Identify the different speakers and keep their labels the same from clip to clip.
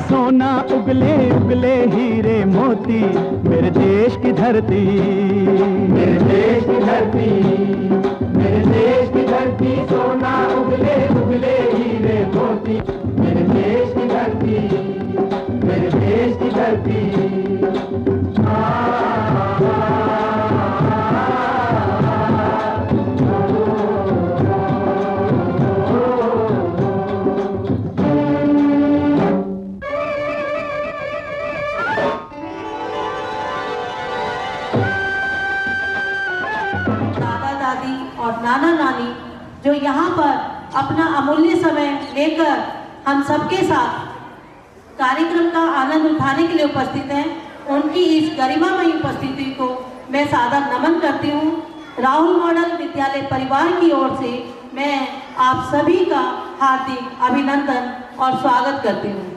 Speaker 1: सोना उगले उगले हीरे मोती, मेरे देश की धरती, मेरे देश की धरती, मेरे देश की धरती, सोना उगले उगले हीरे मोती, मेरे देश की धरती, मेरे देश की धरती।
Speaker 2: और नाना नानी जो यहाँ पर अपना अमूल्य समय लेकर हम सबके साथ कार्यक्रम का आनंद उठाने के लिए उपस्थित हैं, उनकी इस गरिमामयी उपस्थिति को मैं सादर नमन करती हूँ। राहुल मॉडल विद्यालय परिवार की ओर से मैं आप सभी का हार्दिक अभिनंदन और स्वागत करती हूँ।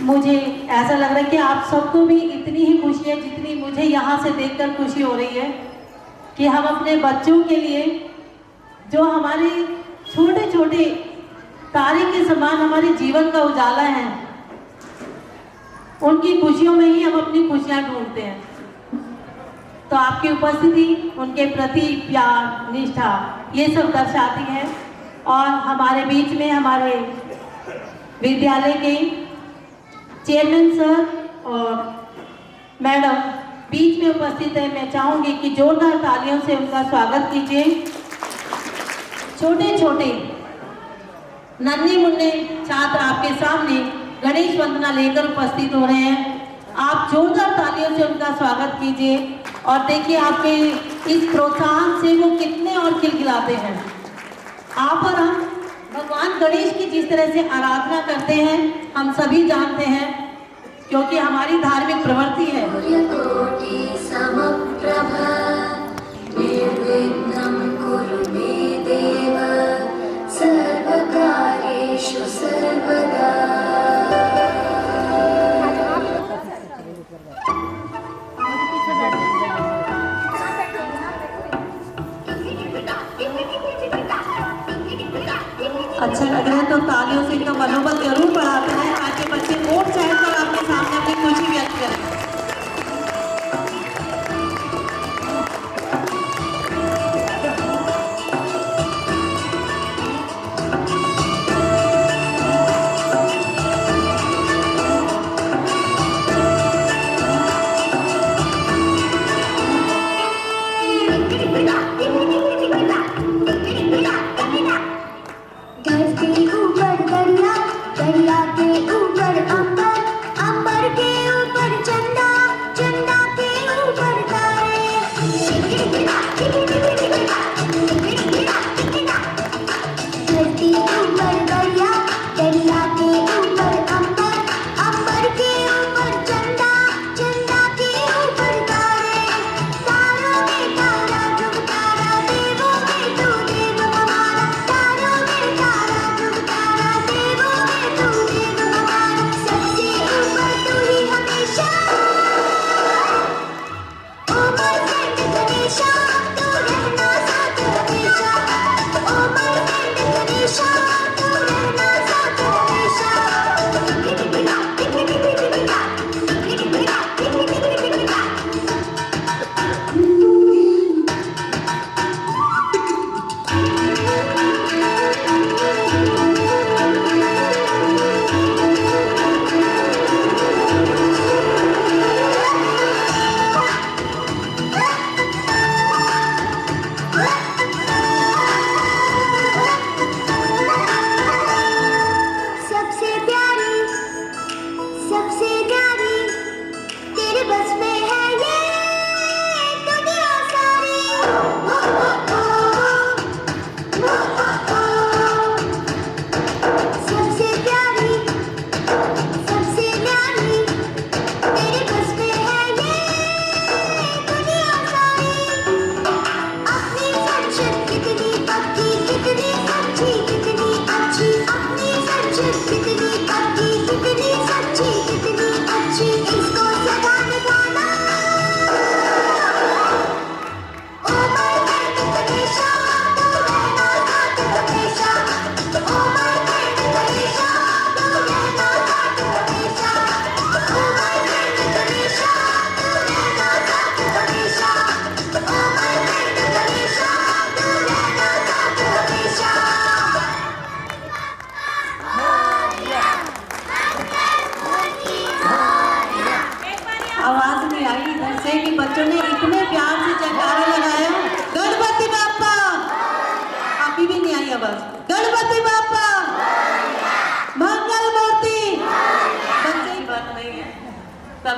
Speaker 2: मुझे ऐसा लग रहा है कि आप सबको भी इतनी ही खुशी है जितनी मुझे यहाँ से देखकर खुशी हो रही है कि हम अपने बच्चों के लिए जो हमारे छोटे छोटे तारे के समान हमारे जीवन का उजाला है, उनकी खुशियों में ही हम अपनी खुशियाँ ढूंढते हैं। तो आपकी उपस्थिति उनके प्रति प्यार, निष्ठा ये सब दर्शाती है। और हमारे बीच में हमारे विद्यालय के चेयरमैन सर और मैडम बीच में उपस्थित है। मैं चाहूंगी कि जोरदार तालियों से उनका स्वागत कीजिए। छोटे छोटे नन्हे मुन्ने छात्र आपके सामने गणेश वंदना लेकर उपस्थित हो रहे हैं। आप जोरदार तालियों से उनका स्वागत कीजिए और देखिए आपके इस प्रोत्साहन से वो कितने और खिलखिलाते हैं। आप और हम भगवान गणेश की जिस तरह से आराधना करते हैं हम सभी जानते हैं, क्योंकि हमारी धार्मिक प्रवृत्ति है। अच्छा लग रहा है तो तालियों से इनका मनोबल जरूर बढ़ाते हैं ताकि बच्चे वोट चाहे कर आपके सामने अपनी खुशी व्यक्त करें।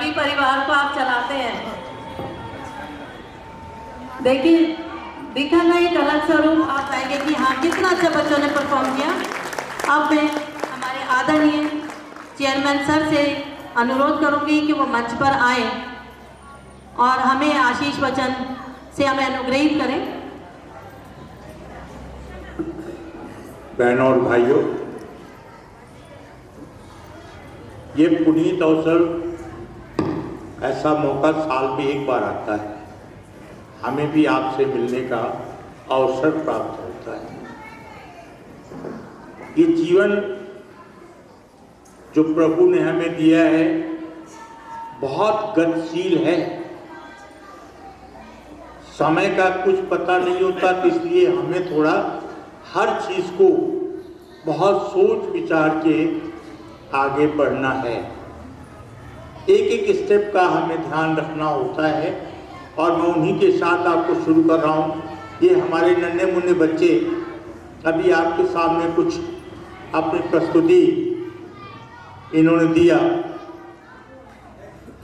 Speaker 2: तभी परिवार को आप चलाते हैं। देखिए दिखा ना एक अलग स्वरूप आप पाएंगे कि हाँ कितना अच्छा बच्चों ने परफॉर्म किया। अब मैं हमारे आदरणीय चेयरमैन सर से अनुरोध करूंगी कि वो मंच पर आए और हमें आशीष वचन से हमें अनुग्रहित करें।
Speaker 3: बहनों और भाइयों, ये पुनीत अवसर, ऐसा मौका साल में एक बार आता है, हमें भी आपसे मिलने का अवसर प्राप्त होता है। ये जीवन जो प्रभु ने हमें दिया है बहुत गतिशील है, समय का कुछ पता नहीं होता, तो इसलिए हमें थोड़ा हर चीज को बहुत सोच विचार के आगे बढ़ना है। एक एक स्टेप का हमें ध्यान रखना होता है और मैं उन्हीं के साथ आपको शुरू कर रहा हूँ। ये हमारे नन्हे मुन्ने बच्चे अभी आपके सामने कुछ अपनी प्रस्तुति इन्होंने दिया।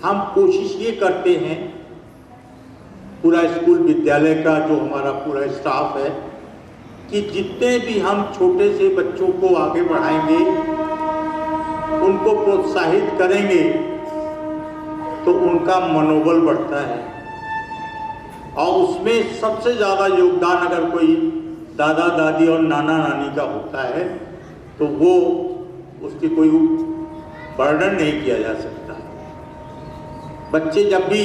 Speaker 3: हम कोशिश ये करते हैं, पूरा स्कूल विद्यालय का जो हमारा पूरा स्टाफ है, कि जितने भी हम छोटे से बच्चों को आगे बढ़ाएंगे, उनको प्रोत्साहित करेंगे, तो उनका मनोबल बढ़ता है। और उसमें सबसे ज़्यादा योगदान अगर कोई दादा दादी और नाना नानी का होता है तो वो उसकी कोई वर्णन नहीं किया जा सकता। बच्चे जब भी,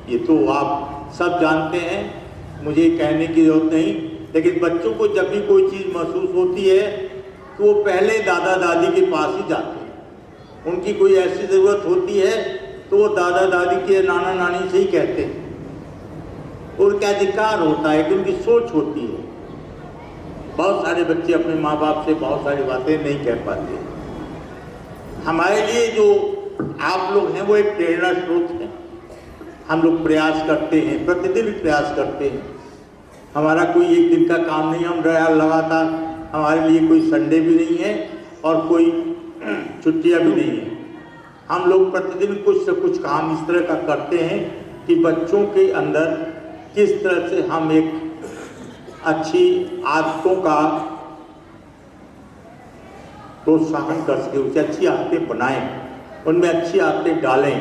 Speaker 3: ये तो आप सब जानते हैं, मुझे कहने की जरूरत नहीं, लेकिन बच्चों को जब भी कोई चीज़ महसूस होती है तो वो पहले दादा दादी के पास ही जाते हैं। उनकी कोई ऐसी ज़रूरत होती है तो वो दादा दादी के नाना नानी से ही कहते हैं। उनका अधिकार होता है कि उनकी सोच होती है। बहुत सारे बच्चे अपने माँ बाप से बहुत सारी बातें नहीं कह पाते। हमारे लिए जो आप लोग हैं वो एक प्रेरणा स्रोत है। हम लोग प्रयास करते हैं, प्रतिदिन प्रयास करते हैं। हमारा कोई एक दिन का काम नहीं, हम लगातार, हमारे लिए कोई संडे भी नहीं है और कोई छुट्टियां भी नहीं है। हम लोग प्रतिदिन कुछ से कुछ काम इस तरह का करते हैं कि बच्चों के अंदर किस तरह से हम एक अच्छी आदतों का प्रोत्साहन कर सके, उसे अच्छी आदतें बनाएं, उनमें अच्छी आदतें डालें।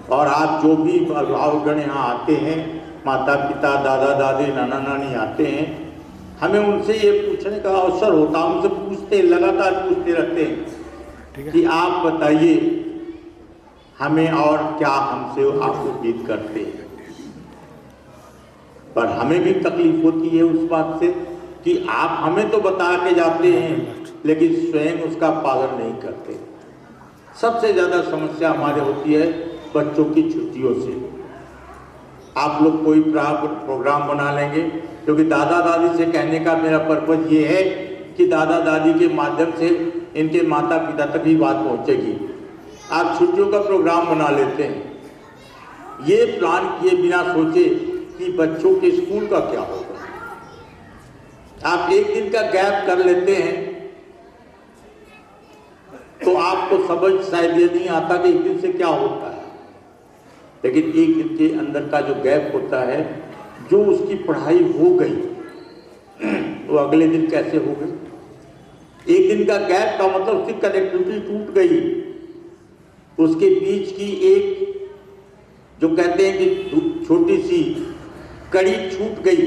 Speaker 3: और आप जो भी अभिभावकगण यहाँ आते हैं, माता पिता दादा दादी नाना नानी आते हैं, हमें उनसे ये पूछने का अवसर होता है, उनसे पूछते, लगातार पूछते रहते हैं कि आप बताइए हमें और क्या हमसे आप उम्मीद करते हैं। पर हमें भी तकलीफ होती है उस बात से कि आप हमें तो बता के जाते हैं लेकिन स्वयं उसका पालन नहीं करते। सबसे ज़्यादा समस्या हमारे होती है बच्चों की छुट्टियों से। आप लोग कोई प्रोग्राम बना लेंगे, क्योंकि दादा दादी से कहने का मेरा पर्पज ये है कि दादा दादी के माध्यम से इनके माता पिता तक ही बात पहुंचेगी। आप छुट्टियों का प्रोग्राम बना लेते हैं, ये प्लान किए बिना सोचे कि बच्चों के स्कूल का क्या होगा। आप एक दिन का गैप कर लेते हैं तो आपको समझ शायद ये नहीं आता कि एक दिन से क्या होता है, लेकिन एक दिन के अंदर का जो गैप होता है, जो उसकी पढ़ाई हो गई तो अगले दिन कैसे हो गई। एक दिन का गैप का मतलब उसकी कनेक्टिविटी टूट गई, उसके बीच की एक जो कहते हैं कि छोटी सी कड़ी छूट गई,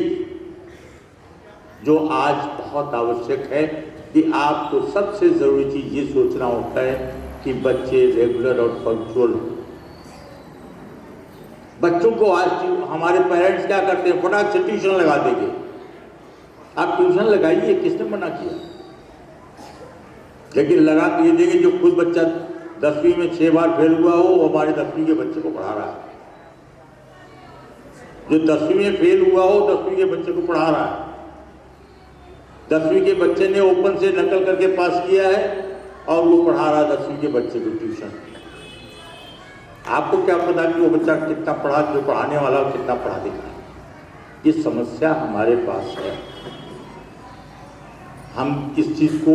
Speaker 3: जो आज बहुत आवश्यक है कि आपको सबसे जरूरी चीज ये सोचना होता है कि बच्चे रेगुलर और पंक्चुअल हो। बच्चों को आज हमारे पेरेंट्स क्या करते हैं, फटाक से ट्यूशन लगा देंगे। आप ट्यूशन लगाइए, किसने मना किया, लेकिन लगा ये देंगे जो खुद बच्चा 10वीं में 6 बार फेल हुआ हो, वो हमारे 10वीं के बच्चे को पढ़ा रहा है। जो 10वीं में फेल हुआ हो, 10वीं के बच्चे को पढ़ा रहा है। 10वीं के बच्चे ने ओपन से नकल करके पास किया है और वो पढ़ा रहा 10वीं के बच्चे को ट्यूशन। आपको क्या पता कि वो बच्चा कितना पढ़ा, जो पढ़ाने वाला कितना पढ़ा लिखा है। ये समस्या हमारे पास है। हम इस चीज को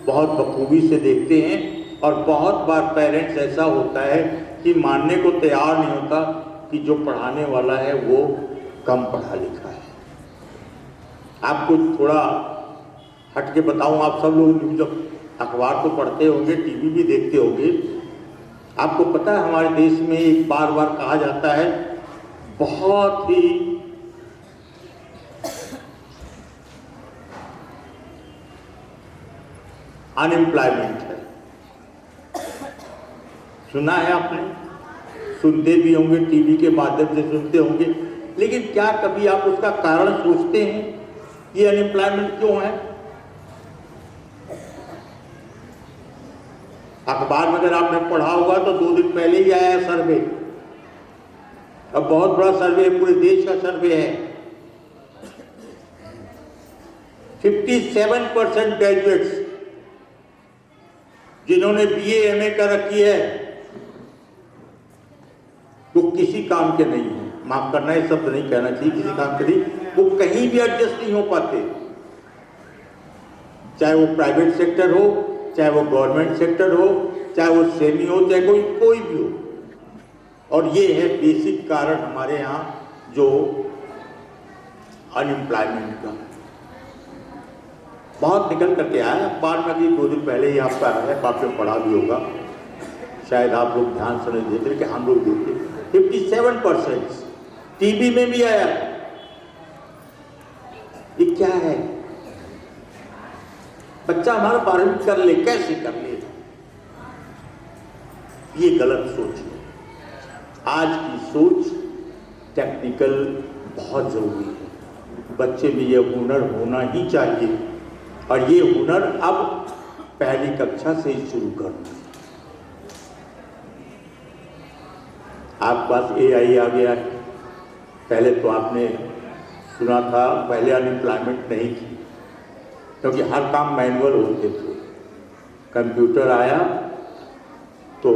Speaker 3: बहुत बखूबी से देखते हैं और बहुत बार पेरेंट्स ऐसा होता है कि मानने को तैयार नहीं होता कि जो पढ़ाने वाला है वो कम पढ़ा लिखा है। आपको थोड़ा हट के बताऊं, आप सब लोग न्यूज़ अखबार तो पढ़ते होंगे, टीवी भी देखते होंगे। आपको पता है हमारे देश में एक बार बार कहा जाता है बहुत ही अनएम्प्लॉयमेंट है। सुना है आपने, सुनते भी होंगे, टीवी के माध्यम से सुनते होंगे, लेकिन क्या कभी आप उसका कारण सोचते हैं ये अनएम्प्लॉयमेंट क्यों है? अखबार में अगर आपने पढ़ा होगा तो 2 दिन पहले ही आया है सर्वे। अब बहुत बड़ा सर्वे है, पूरे देश का सर्वे है। 57% ग्रेजुएट्स जिन्होंने बीए एमए कर रखी है वो किसी काम के नहीं है। माफ करना, ये शब्द नहीं कहना चाहिए, किसी काम के नहीं, वो कहीं भी एडजस्ट नहीं हो पाते, चाहे वो प्राइवेट सेक्टर हो, चाहे वो गवर्नमेंट सेक्टर हो, चाहे वो सेमी हो, चाहे कोई भी हो। और ये है बेसिक कारण हमारे यहाँ जो अनएम्प्लॉयमेंट का। बहुत निकल करके आया अखबार में, अभी 2 दिन पहले ही आपका है, आपने पढ़ा भी होगा, शायद आप लोग ध्यान से नहीं देते, लेकिन हम लोग देखते। 57% टीवी में भी आया। ये क्या है? बच्चा हमारा 12वीं कर ले, कैसे कर ले? ये गलत सोच है। आज की सोच टेक्निकल बहुत जरूरी है। बच्चे में ये हुनर होना ही चाहिए, और ये हुनर अब पहली कक्षा से ही शुरू करना है। आपके पास एआई आ गया है। पहले तो आपने सुना था, पहले अनएम्प्लॉयमेंट नहीं थी क्योंकि हर काम मैनुअल होते थे। कंप्यूटर आया तो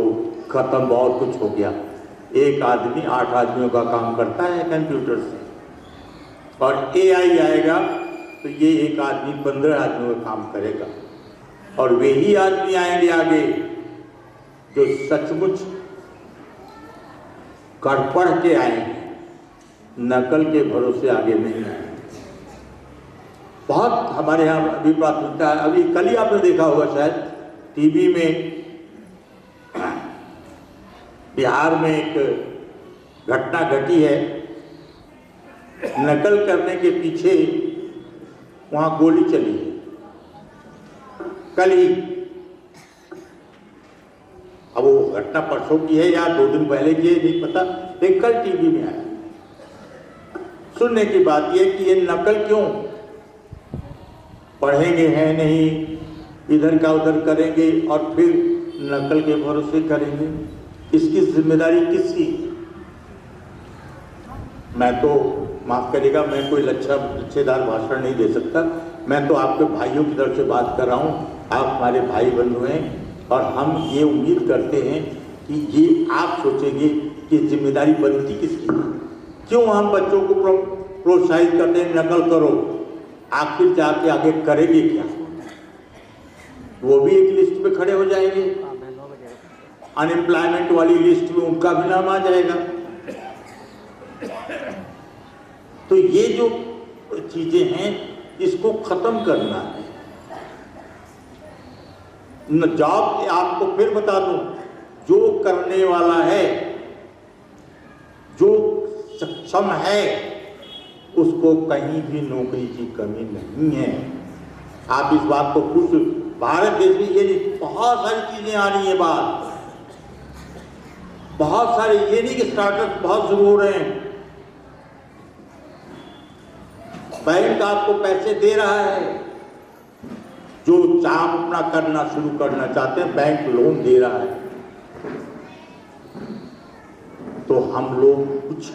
Speaker 3: खत्म, बहुत कुछ हो गया। एक आदमी 8 आदमियों का काम करता है कंप्यूटर से, और एआई आएगा तो ये एक आदमी 15 आदमियों का काम करेगा। और वे ही आदमी आएंगे आगे जो सचमुच पढ़ के आएंगे, नकल के भरोसे आगे नहीं आएंगे। बहुत हमारे यहाँ अभी प्राथमिकता है। अभी कल ही आपने देखा होगा शायद टीवी में, बिहार में एक घटना घटी है। नकल करने के पीछे वहाँ गोली चली है कल ही। अब वो घटना परसों की है या 2 दिन पहले की है नहीं पता, लेकिन कल टीवी में आया। सुनने की बात यह कि ये नकल क्यों? पढ़ेंगे है नहीं, इधर का उधर करेंगे और फिर नकल के भरोसे करेंगे। इसकी जिम्मेदारी किसकी? मैं तो माफ करिएगा, मैं कोई लच्छेदार भाषण नहीं दे सकता। मैं तो आपके भाइयों की तरफ से बात कर रहा हूँ। आप हमारे भाई बंधु हैं और हम ये उम्मीद करते हैं कि ये आप सोचेंगे कि जिम्मेदारी बनती किसकी है। क्यों हम बच्चों को प्रोत्साहित करते हैं नकल करो? आखिर जाके आगे करेंगे क्या? वो भी एक लिस्ट पे खड़े हो जाएंगे, अनएम्प्लॉयमेंट वाली लिस्ट में उनका भी नाम आ जाएगा। तो ये जो चीजें हैं इसको खत्म करना है। जॉब आपको फिर बता दूं, जो करने वाला है, जो सक्षम है, उसको कहीं भी नौकरी की कमी नहीं है। आप इस बात को खुश, भारत देश में ये नहीं, बहुत सारी चीजें आ रही है बात, बहुत सारे, ये नहीं कि स्टार्टअप बहुत शुरू हो रहे हैं। बैंक आपको पैसे दे रहा है, जो काम अपना करना शुरू करना चाहते हैं बैंक लोन दे रहा है। तो हम लोग कुछ,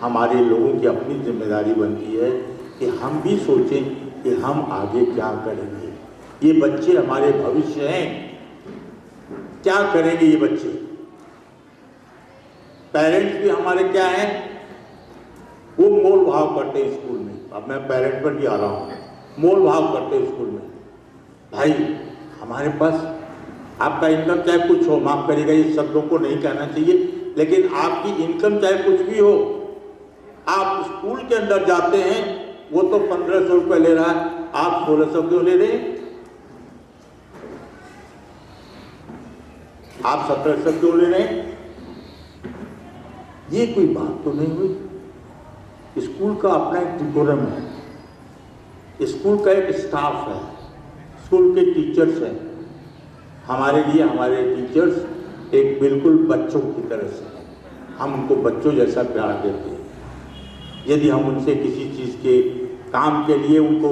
Speaker 3: हमारे लोगों की अपनी जिम्मेदारी बनती है कि हम भी सोचें कि हम आगे क्या करेंगे। ये बच्चे हमारे भविष्य हैं, क्या करेंगे ये बच्चे? पेरेंट्स भी हमारे क्या हैं, वो मोल भाव करते हैं स्कूल में। अब मैं पेरेंट पर भी आ रहा हूँ, मोल भाव करते हैं स्कूल में। भाई हमारे पास आपका इनकम चाहे कुछ हो, माफ करिएगा ये शब्दों को नहीं कहना चाहिए, लेकिन आपकी इनकम चाहे कुछ भी हो, आप स्कूल के अंदर जाते हैं, वो तो 1500 रुपये ले रहा है, आप 1600 क्यों ले रहे हैं? आप 1700 क्यों ले रहे हैं? ये कोई बात तो नहीं हुई। स्कूल का अपना एक डिकोरम है, स्कूल का एक स्टाफ है, स्कूल के टीचर्स हैं। हमारे लिए हमारे टीचर्स एक बिल्कुल बच्चों की तरह से, हम उनको बच्चों जैसा प्यार देते हैं। यदि हम उनसे किसी चीज़ के काम के लिए उनको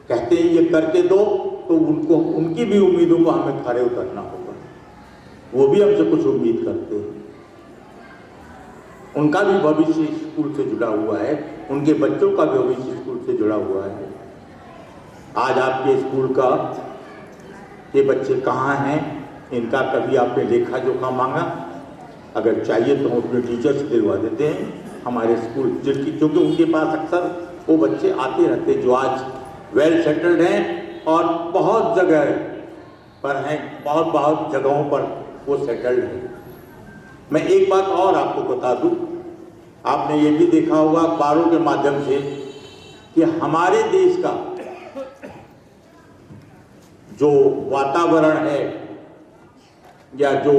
Speaker 3: कहते हैं ये करके दो, तो उनको उनकी भी उम्मीदों को हमें खरे उतरना होगा। वो भी हमसे कुछ उम्मीद करते हैं, उनका भी भविष्य स्कूल से जुड़ा हुआ है, उनके बच्चों का भी भविष्य स्कूल से जुड़ा हुआ है। आज आपके स्कूल का ये बच्चे कहाँ हैं, इनका कभी आपने लेखा जोखा मांगा? अगर चाहिए तो हम अपने टीचर से दिलवा देते हैं। हमारे स्कूल क्योंकि उनके पास अक्सर वो बच्चे आते रहते जो आज वेल सेटल्ड हैं और बहुत जगह पर हैं, बहुत जगहों पर वो सेटल्ड हैं। मैं एक बात और आपको बता दूं, आपने ये भी देखा होगा अखबारों के माध्यम से कि हमारे देश का जो वातावरण है या जो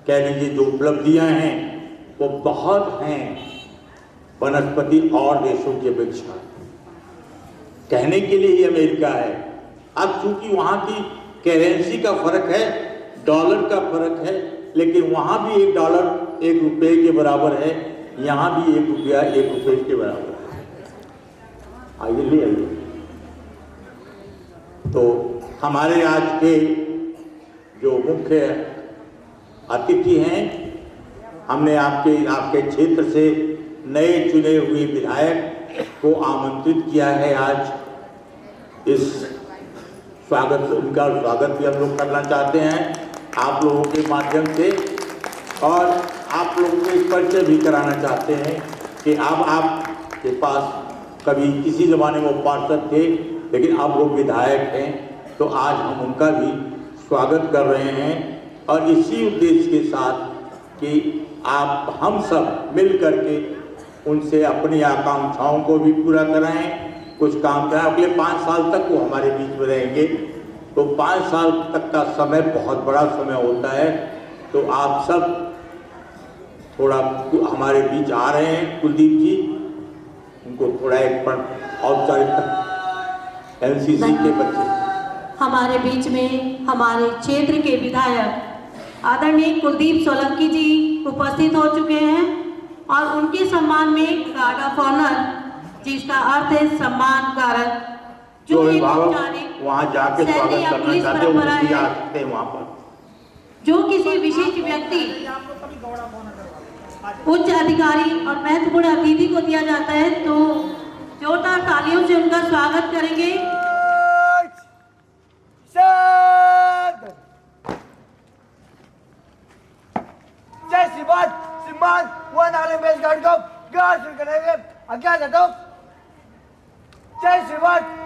Speaker 3: कह लीजिए जो उपलब्धियां हैं वो बहुत हैं वनस्पति और देशों की अपेक्षा। कहने के लिए ही अमेरिका है। अब चूंकि वहाँ की करेंसी का फर्क है, डॉलर का फर्क है, लेकिन वहाँ भी एक डॉलर एक रुपये के बराबर है, यहाँ भी एक रुपया एक रुपये के बराबर है। आइए ले आइए। तो हमारे आज के जो मुख्य अतिथि हैं, हमने आपके क्षेत्र से नए चुने हुए विधायक को आमंत्रित किया है। आज इस उनका स्वागत भी हम लोग करना चाहते हैं आप लोगों के माध्यम से, और आप लोगों को इस परिचय भी कराना चाहते हैं कि अब आपके पास कभी किसी ज़माने में वो पार्षद थे, लेकिन अब वो विधायक हैं, तो आज हम उनका भी स्वागत कर रहे हैं। और इसी उद्देश्य के साथ कि हम सब मिल करके उनसे अपनी आकांक्षाओं को भी पूरा कराएं, कुछ काम कराएं। अगले 5 साल तक वो हमारे बीच में रहेंगे, तो 5 साल तक का समय बहुत बड़ा समय होता है। तो आप सब थोड़ा हमारे बीच आ रहे हैं, कुलदीप जी, उनको थोड़ा एक औपचारिकता। एनसीसी के बच्चे
Speaker 2: हमारे बीच में हमारे क्षेत्र के विधायक आदरणीय कुलदीप सोलंकी जी उपस्थित हो चुके हैं, और उनके सम्मान में गार्ड ऑफ ऑनर, जिसका अर्थ है सम्मान कारक, जो
Speaker 3: वहाँ जाके स्वागत करना चाहते हैं वहाँ पर
Speaker 2: जो किसी विशिष्ट व्यक्ति, उच्च अधिकारी और महत्वपूर्ण अतिथि को दिया जाता है, तो जोरदार तालियों से उनका स्वागत करेंगे।
Speaker 4: जय श्रीमान वन आर्मी बेस गार्ड को गार्ड करेंगे। आज्ञा देता हूं। जय श्रीमान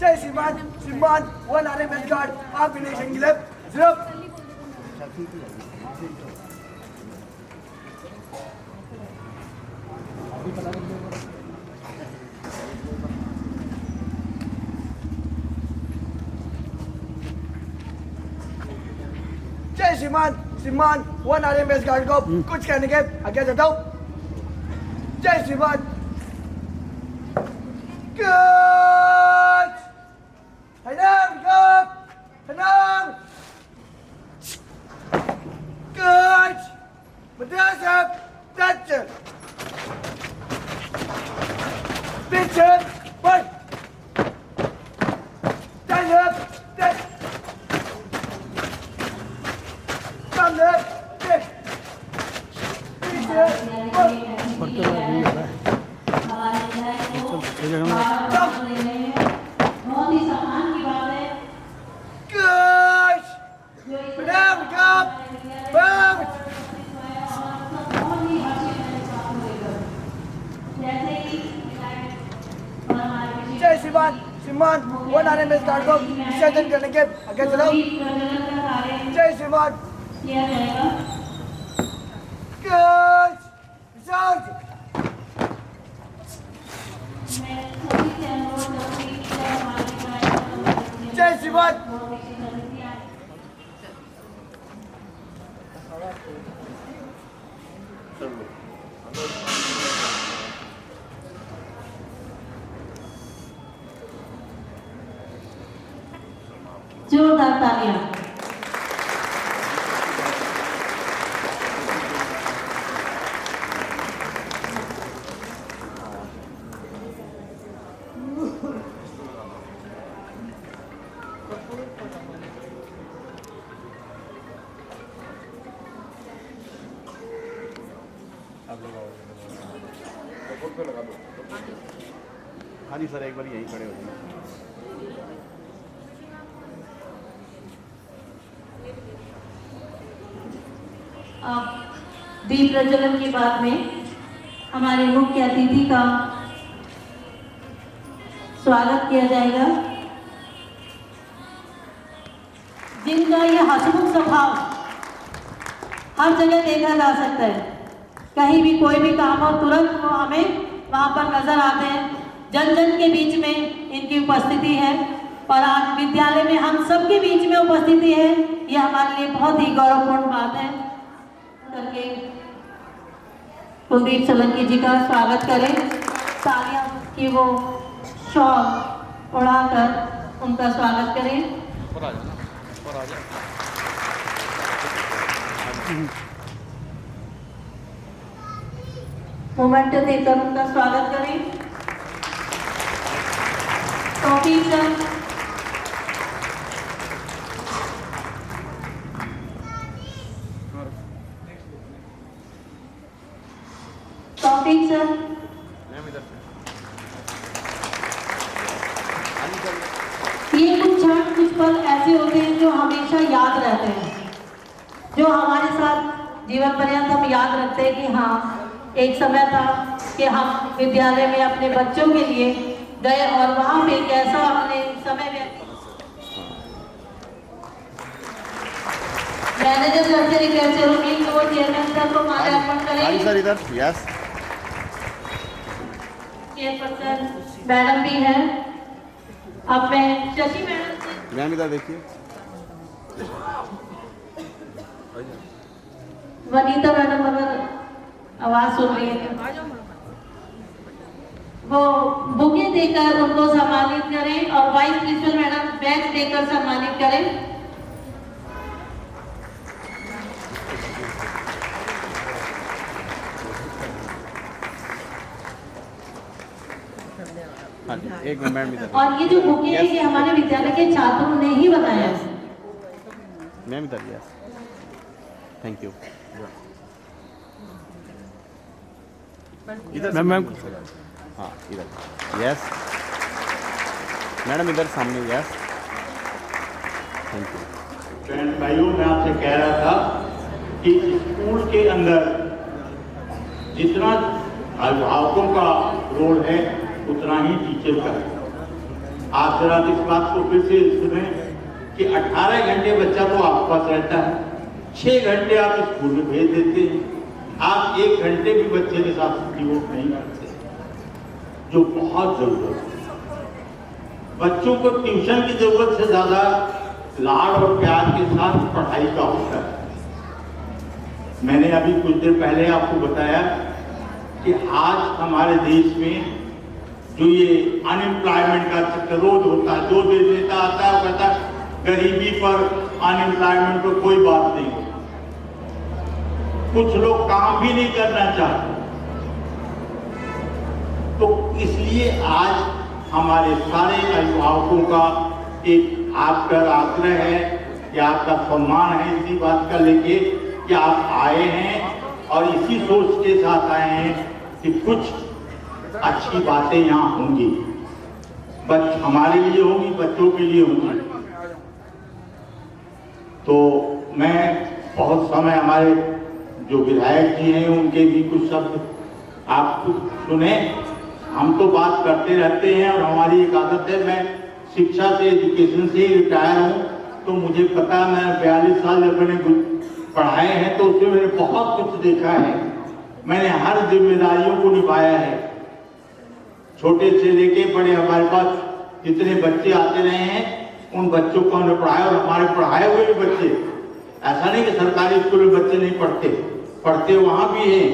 Speaker 4: जय श्रीमान श्रीमान one R M S guard आप इलेक्शन के लिए सिर्फ जय श्रीमान श्रीमान one R M S guard को कुछ कहने के आज्ञा देता हूँ। जय श्रीमान Good! Hanam, go! Hanam! Good! Madrasa, that's it! Picture, one! Stand up, that's stand up, that's picture, one!
Speaker 2: बहुत ही सम्मान की बात है।
Speaker 4: Good! Madam, come! Come! जय श्रीमान श्रीमान one R M S guard को विसर्जन करने के आगे चलाओ। जय श्रीमान Good! विसर्जन जय श्रीमान
Speaker 2: जोरदार तालियां।
Speaker 5: हाँ जी सर एक बार यहीं खड़े हो जाइए।
Speaker 2: अब दीप प्रज्वलन के बाद में हमारे मुख्य अतिथि का स्वागत किया जाएगा, जिनका ये हंसमुख स्वभाव हर जगह देखा जा सकता है। कहीं भी कोई भी काम हो तुरंत वो हमें वहाँ पर नजर आते हैं। जन जन के बीच में इनकी उपस्थिति है और आज विद्यालय में हम सबके बीच में उपस्थिति है, ये हमारे लिए बहुत ही गौरवपूर्ण बात है। करके कुलदीप सोलंकी जी का स्वागत करें, तालियां की वो शॉल उड़ाकर उनका स्वागत करें। मोमेंट देकर उनका स्वागत करें। टॉपिक सर टॉपिक सर ये कुछ क्षण कुछ पल ऐसे होते हैं जो हमेशा याद रहते हैं, जो हमारे साथ जीवन पर्यंत हम याद रखते हैं कि हाँ एक समय था कि हम विद्यालय में अपने बच्चों के लिए गए और वहाँ पे कैसा अपने समय में मैनेजर सर से रिक्वेस्ट करूंगी कि वो चेयरमैन सर को माल्यार्पण करें।
Speaker 5: सर इधर यस
Speaker 2: चेयरपर्सन मैडम भी है। अब मैं शशि मैडम से
Speaker 5: मैम इधर देखिए।
Speaker 2: वनीता मैडम अगर आवाज सुन रही है वो बुके देकर उनको सम्मानित करें और वाइस प्रिंसिपल मैडम बैच देकर सम्मानित करें।
Speaker 5: हाँ जी एक मिनट इधर।
Speaker 2: और ये जो बुके है ये हमारे विद्यालय के छात्रों ने ही बनाया है।
Speaker 5: मैम इधर यस थैंक यू। इधर मैम हाँ इधर यस मैडम इधर सामने यस थैंक यू।
Speaker 3: फ्रेंड भाइयों मैं आपसे कह रहा था कि स्कूल के अंदर जितना अभिभावकों का रोल है उतना ही टीचर का है। आप जरा इस बात को फिर से सुने कि 18 घंटे बच्चा तो आपके पास रहता है, 6 घंटे आप स्कूल में भेज देते हैं, आप 1 घंटे भी बच्चे के साथ डिवोट नहीं करते, जो बहुत जरूरत है। बच्चों को ट्यूशन की जरूरत से ज्यादा लाड और प्यार के साथ पढ़ाई का होता है। मैंने अभी कुछ देर पहले आपको बताया कि आज हमारे देश में जो ये अनएम्प्लॉयमेंट का चक्कर रोज होता है, जो नेता आता है वो कहता है गरीबी पर, अनएम्प्लॉयमेंट पर कोई बात नहीं होती। कुछ लोग काम भी नहीं करना चाहते। तो इसलिए आज हमारे सारे अभिभावकों का एक आपका आग्रह है कि आपका सम्मान है इसी बात का लेके कि आप आए हैं और इसी सोच के साथ आए हैं कि कुछ अच्छी बातें यहाँ होंगी, हमारे लिए होंगी, बच्चों के लिए होंगी। तो मैं बहुत समय हमारे जो विधायक जी हैं उनके भी कुछ शब्द आप सुने। हम तो बात करते रहते हैं और हमारी एक आदत है, मैं शिक्षा से, एजुकेशन से रिटायर हूँ, तो मुझे पता है, मैं 42 साल जब मैंने पढ़ाए हैं तो उसमें मैंने बहुत कुछ देखा है। मैंने हर जिम्मेदारियों को निभाया है, छोटे से लेके बड़े। हमारे पास जितने बच्चे आते रहे हैं उन बच्चों को हमने पढ़ाया, और हमारे पढ़ाए हुए भी बच्चे, ऐसा नहीं कि सरकारी स्कूल में बच्चे नहीं पढ़ते वहाँ भी हैं,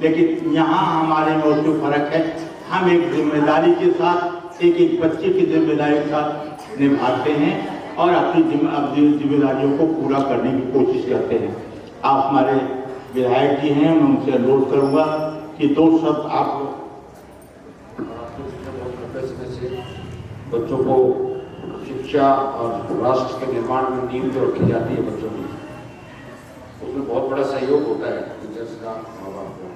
Speaker 3: लेकिन यहाँ हमारे में जो फर्क है, हम एक जिम्मेदारी के साथ, एक बच्चे की जिम्मेदारी के साथ निभाते हैं और अपनी जिम्मेदारियों को पूरा करने की कोशिश करते हैं। आप हमारे विधायक जी हैं, मैं उनसे अनुरोध करूंगा कि 2 शब्द आप।
Speaker 6: बच्चों को शिक्षा और राष्ट्र के निर्माण में नींव जो रखी जाती है बच्चों की, उसमें बहुत बड़ा सहयोग होता है टीचर्स का, माँ बाप का।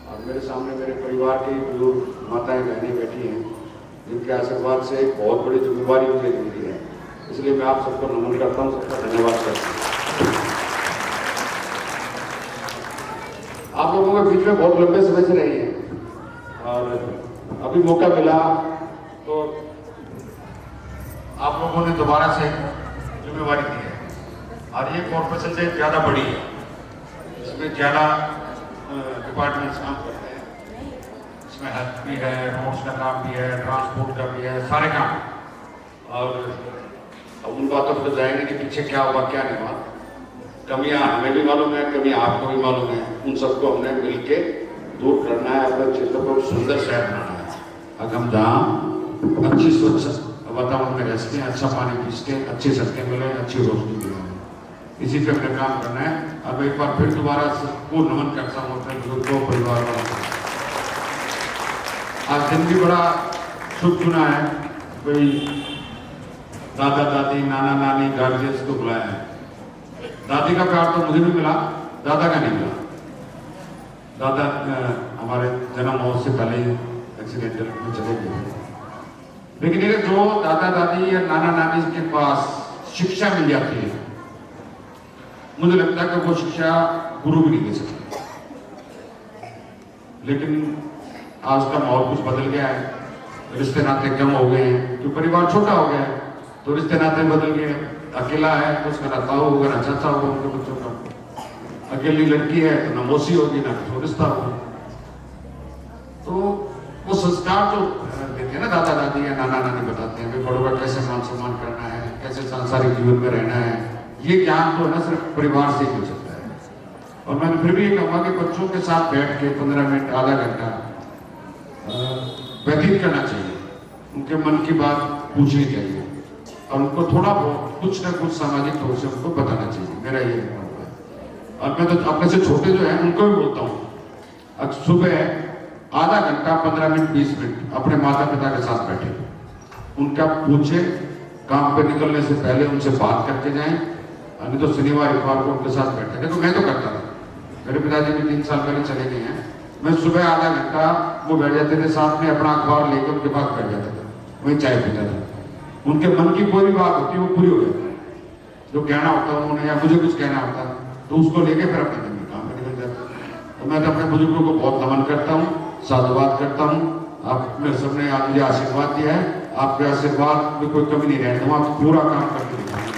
Speaker 6: और मेरे सामने मेरे परिवार की बुजुर्ग माताएं बहनें बैठी हैं, जिनके आशीर्वाद से एक बहुत बड़ी जिम्मेवारी मुझे मिली है, इसलिए मैं आप सबको नमन करता हूँ, सबका धन्यवाद करता हूँ। आप लोगों के बीच में बहुत लंबे समय से रही हैं और अभी मौका मिला तो आप लोगों ने दोबारा से जिम्मेवारी दी है। और ये कॉर्पोरेशन से ज़्यादा बड़ी है, इसमें ज़्यादा डिपार्टमेंट्स काम करते हैं, इसमें हेल्थ भी है, रोड्स का काम भी है, ट्रांसपोर्ट का भी है, सारे काम। और अब उन बातों पर जाएंगे कि पीछे क्या हुआ क्या नहीं हुआ, कमियां हमें भी मालूम है, कमियां आपको भी मालूम है, उन सबको हमने मिलके दूर करना है, अपने क्षेत्र को सुंदर शहर बनाना है। अगर हम जहाँ अच्छी स्वच्छ वातावरण में रह सकें, अच्छा पानी पी सकें, अच्छी सड़कें मिले, अच्छी रोशनी मिले, इसी पे अपने काम करना है। अब एक बार फिर दोबारा सबको नमन करता हूँ अपने बुजुर्गों, परिवार वालों को। आज दिन भी बड़ा शुभ चुना है, कोई दादा दादी, नाना नानी, गार्जियंस को बुलाया है। दादी का प्यार तो मुझे भी मिला, दादा का नहीं मिला। दादा हमारे जन्म होने से पहले ही एक्सीडेंटल में चले गए, लेकिन ये जो दादा दादी या नाना नानी के पास शिक्षा मिल जाती है, मुझे लगता है कि वो शिक्षा गुरु भी नहीं दे सकते। लेकिन आज का माहौल कुछ बदल गया है, रिश्ते नाते कम हो गए हैं, तो परिवार छोटा हो गया है, तो रिश्ते नाते बदल गए। अकेला है तो उसका ना ताऊ होगा, ना चाचा होगा उनके बच्चों का। अकेली लड़की है तो ना मौसी होगी, ना कोई रिश्ता होगा। तो वो संस्कार जो देते हैं ना दादा दादी या नाना नानी, बताते हैं भाई बड़ों का कैसे मान सम्मान करना है, कैसे सांसारिक जीवन में रहना है, ये ज्ञान तो है ना सिर्फ परिवार से ही मिल सकता है। और मैं फिर भी ये कहूँगा कि बच्चों के साथ बैठ के 15 मिनट, आधा घंटा व्यतीत करना चाहिए, उनके मन की बात पूछनी चाहिए और उनको थोड़ा बहुत कुछ ना कुछ सामाजिक तौर से उनको बताना चाहिए। मेरा ये मानना है। और मैं तो अपने से छोटे जो हैं उनको भी बोलता हूँ, सुबह आधा घंटा, 15 मिनट, 20 मिनट अपने माता पिता के साथ बैठे, उनका पूछे, काम पे निकलने से पहले उनसे बात करके जाएं। नहीं तो शनिवार इतवार को उनके साथ बैठे थे, तो मैं तो करता था। मेरे पिताजी भी 3 साल पहले चले गए हैं। मैं सुबह आधा घंटा वो बैठ जाते थे साथ में, अपना अखबार लेकर उनके पास बैठ जाता था, वही चाय पीता था। उनके मन की कोई भी बात होती है वो पूरी हो जाती है, जो कहना होता उन्होंने या मुझे कुछ कहना होता तो उसको लेके फिर अपने दिन में काम पर निकल जाता। तो मैं तो अपने बुजुर्गों को बहुत नमन करता हूँ, साधुवाद करता हूँ। आप सबने आज मुझे आशीर्वाद दिया है, आपके आशीर्वाद में कोई कमी नहीं रहने दूंगा, आप पूरा काम करके दिखाएंगे।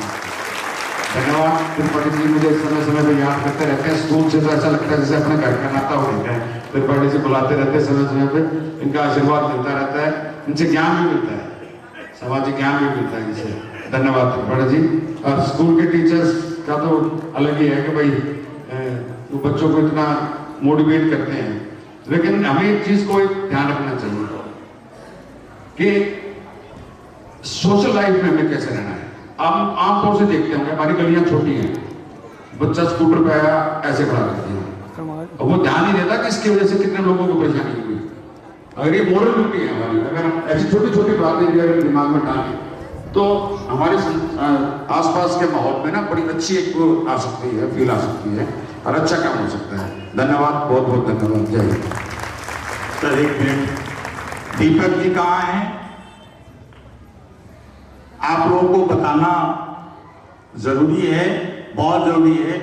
Speaker 6: धन्यवाद। त्रिपाठी जी मुझे समय समय पर याद करते रहते हैं, स्कूल से तो ऐसा लगता है जैसे अपने घर का नाता हो रहता है। त्रिपाठी जी बुलाते रहते हैं समय समय पे, इनका आशीर्वाद मिलता रहता है, इनसे ज्ञान भी मिलता है, सामाजिक ज्ञान भी मिलता है इनसे। धन्यवाद त्रिपाठी जी। और स्कूल के टीचर्स का तो अलग ही है कि भाई वो बच्चों को इतना मोटिवेट करते हैं, लेकिन हमें एक चीज को एक ध्यान रखना चाहिए कि सोशल लाइफ में हमें कैसे रहना है। हम आमतौर से देखते होंगे हमारी गलियां छोटी हैं, बच्चा स्कूटर पे आया ऐसे खड़ा कर दिया, और वो ध्यान नहीं देता कि इसकी वजह से कितने लोगों को परेशानी हुई। अगर ये मोरल ड्यूटी है हमारी, अगर हम ऐसी छोटी छोटी बातें भी अगर दिमाग में डालें तो हमारे आसपास के माहौल में ना बड़ी अच्छी एक आ सकती है, फील आ सकती है और अच्छा काम हो सकता है। धन्यवाद, बहुत बहुत धन्यवाद। जय हिंद।
Speaker 3: सर एक मिनट, दीपक जी कहाँ हैं? आप लोगों को बताना जरूरी है, बहुत जरूरी है।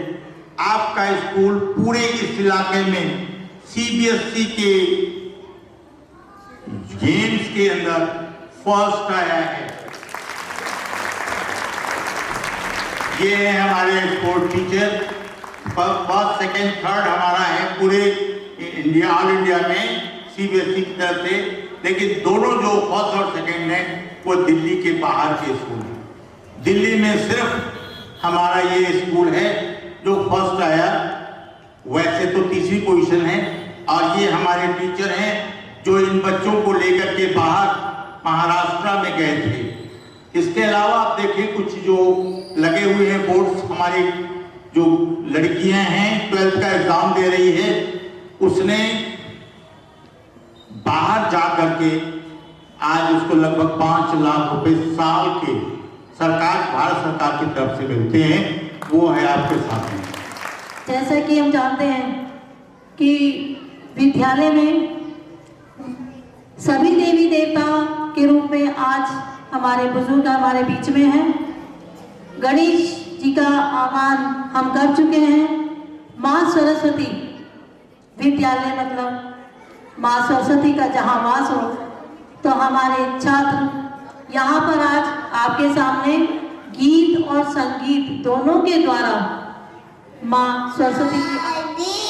Speaker 3: आपका स्कूल पूरे इस इलाके में सीबीएसई के गेम्स के अंदर फर्स्ट आया है। ये है हमारे sport teacher, first second third हमारा है पूरे इंडिया, ऑल इंडिया में सीबीएसई की तरफ से। लेकिन दोनों जो फर्स्ट और सेकंड है वो दिल्ली के बाहर के स्कूल हैं। दिल्ली में सिर्फ हमारा ये स्कूल है जो फर्स्ट आया, वैसे तो तीसरी पोजीशन है। और ये हमारे टीचर हैं जो इन बच्चों को लेकर के बाहर महाराष्ट्र में गए थे। इसके अलावा आप देखिए कुछ जो लगे हुए हैं बोर्ड्स, हमारे जो लड़कियां हैं 12th का एग्जाम दे रही है, उसने बाहर जा करके आज उसको लगभग 5 लाख रुपए साल के सरकार, भारत सरकार की तरफ से मिलते हैं। वो है आपके सामने।
Speaker 2: जैसा कि हम जानते हैं कि विद्यालय में सभी देवी देवता के रूप में आज हमारे बुजुर्ग हमारे बीच में हैं। गणेश जी का आह्वान हम कर चुके हैं। माँ सरस्वती विद्यालय मतलब माँ सरस्वती का जहाँ वास हो, तो हमारे छात्र यहाँ पर आज आपके सामने गीत और संगीत दोनों के द्वारा माँ सरस्वती की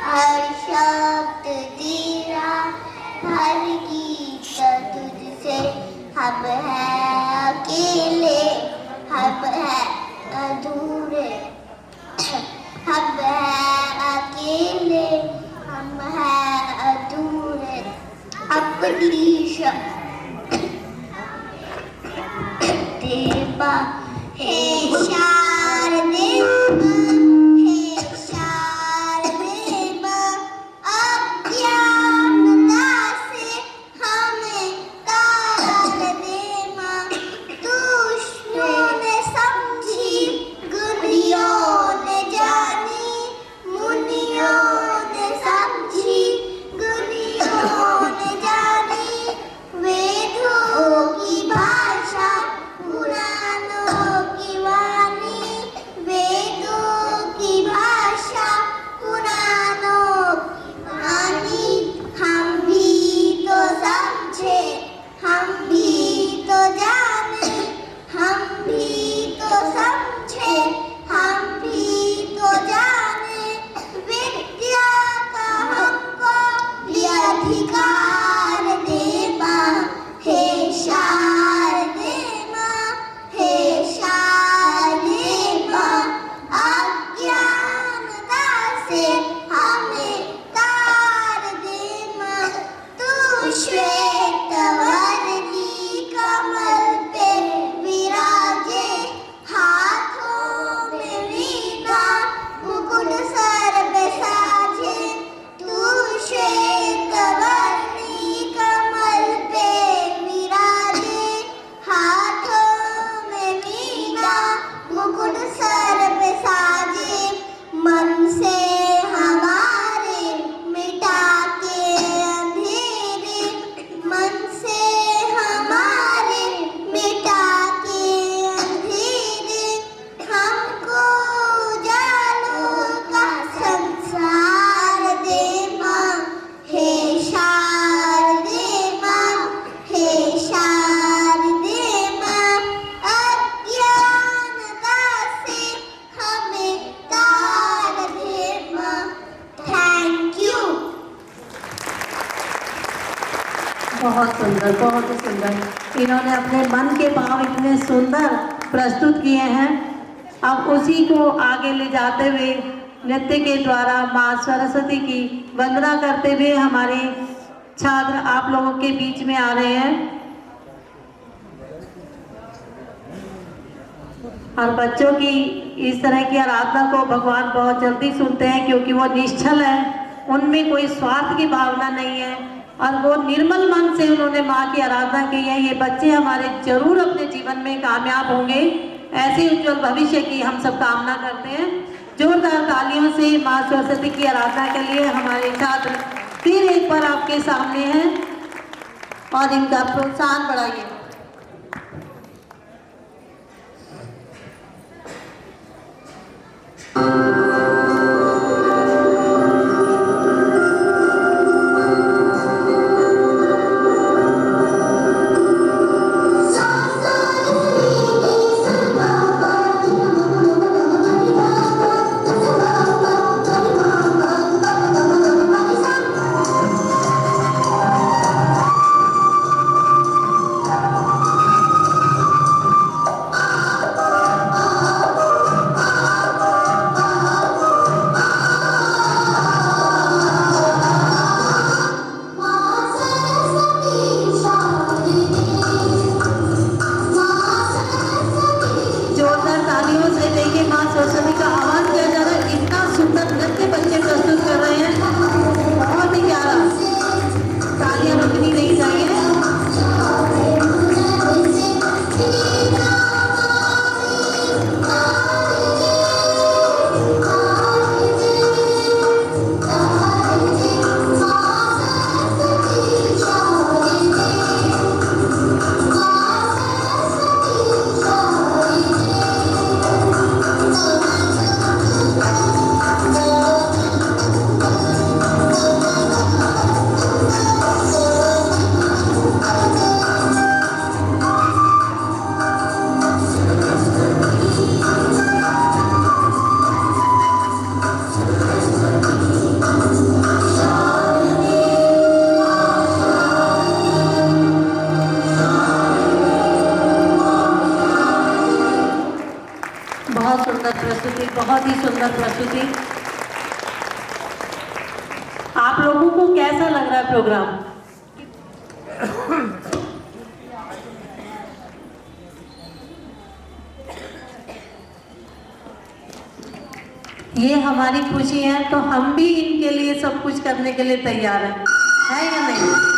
Speaker 7: हर शब्द तेरा, हर गीत तुझसे। हम हैं अकेले, हम हैं अधूरे, हम हैं अकेले, हम हैं अधूरे। अपनी देवा हे शारदे की भाषा पुरानों की वाणी।
Speaker 2: बहुत ही सुंदर। इन्होंने अपने मन के भाव इतने सुंदर प्रस्तुत किए हैं। अब उसी को आगे ले जाते हुए नृत्य के द्वारा माँ सरस्वती की वंदना करते हुए हमारे छात्र आप लोगों के बीच में आ रहे हैं। और बच्चों की इस तरह की आराधना को भगवान बहुत जल्दी सुनते हैं, क्योंकि वो निश्चल है, उनमें कोई स्वार्थ की भावना नहीं है और वो निर्मल मन से उन्होंने माँ की आराधना की है। ये बच्चे हमारे जरूर अपने जीवन में कामयाब होंगे, ऐसे उज्जवल भविष्य की हम सब कामना करते हैं। जोरदार तालियों से माँ सरस्वती की आराधना के लिए हमारे छात्र फिर एक बार आपके सामने हैं और इनका प्रोत्साहन बढ़ाइए। बहुत ही सुंदर प्रस्तुति। आप लोगों को कैसा लग रहा है प्रोग्राम? ये हमारी खुशी है, तो हम भी इनके लिए सब कुछ करने के लिए तैयार हैं, है या नहीं?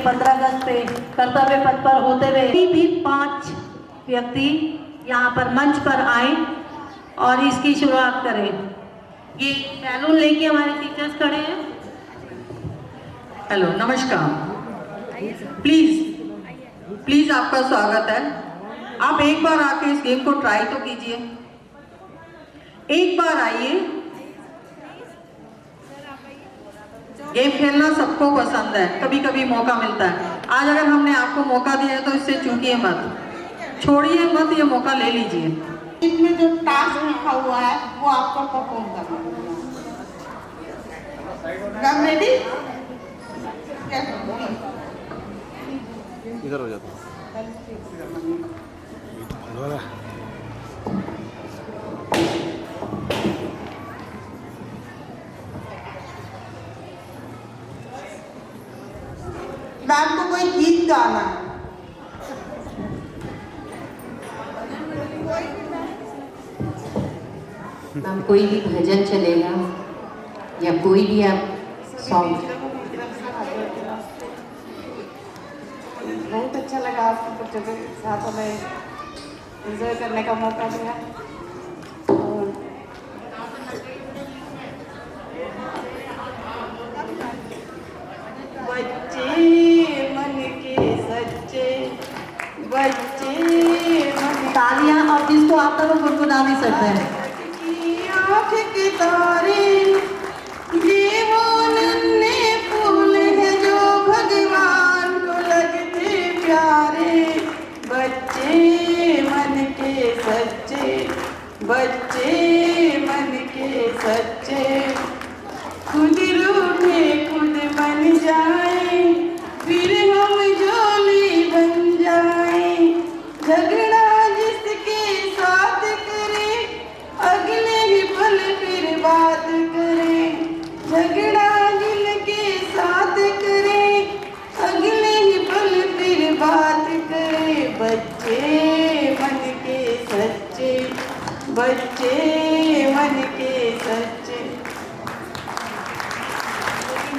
Speaker 2: 15 अगस्त पे कर्तव्य पथ पर होते हुए भी 5 व्यक्ति यहाँ पर मंच पर आए और इसकी शुरुआत करें। ये बैलून लेके हमारे टीचर्स खड़े हैं।
Speaker 8: हेलो, नमस्कार। प्लीज आपका स्वागत है। आप एक बार आके इस गेम को ट्राई तो कीजिए। एक बार आइए। गेम खेलना सबको पसंद है, कभी कभी मौका मिलता है। आज अगर हमने आपको मौका दिया है तो इससे चूकिए मत, छोड़िए मत, ये मौका ले लीजिए।
Speaker 9: इसमें जो टास्क लिखा हुआ है वो आपको परफॉर्म करना है। रेडी?
Speaker 5: इधर हो जाता
Speaker 9: मैम को कोई गीत गाना है।
Speaker 10: मैम कोई भी भजन चलेगा या कोई भी आप सॉन्ग।
Speaker 9: बहुत अच्छा लगा आपको बच्चों के साथ हमें एंजॉय करने का मौका मिला। बच्चे मन के सच्चे, बच्चे
Speaker 2: तालियां, और जिसको आता है वो गुनगुना भी सकते हैं।
Speaker 9: आँख के तारे ये वो नन्हे फूल हैं जो भगवान को लगते प्यारे। बच्चे मन के सच्चे, बच्चे मन के सच्चे, खुद रूठे खुद बन जाए, फिर हम जोली बन जाए। झगड़ा जिसके साथ करे अगले ही पल फिर बात करे। झगड़ा जिनके साथ करे अगले ही पल फिर बात करे। बच्चे मन के सच्चे, बच्चे मन के सच्चे।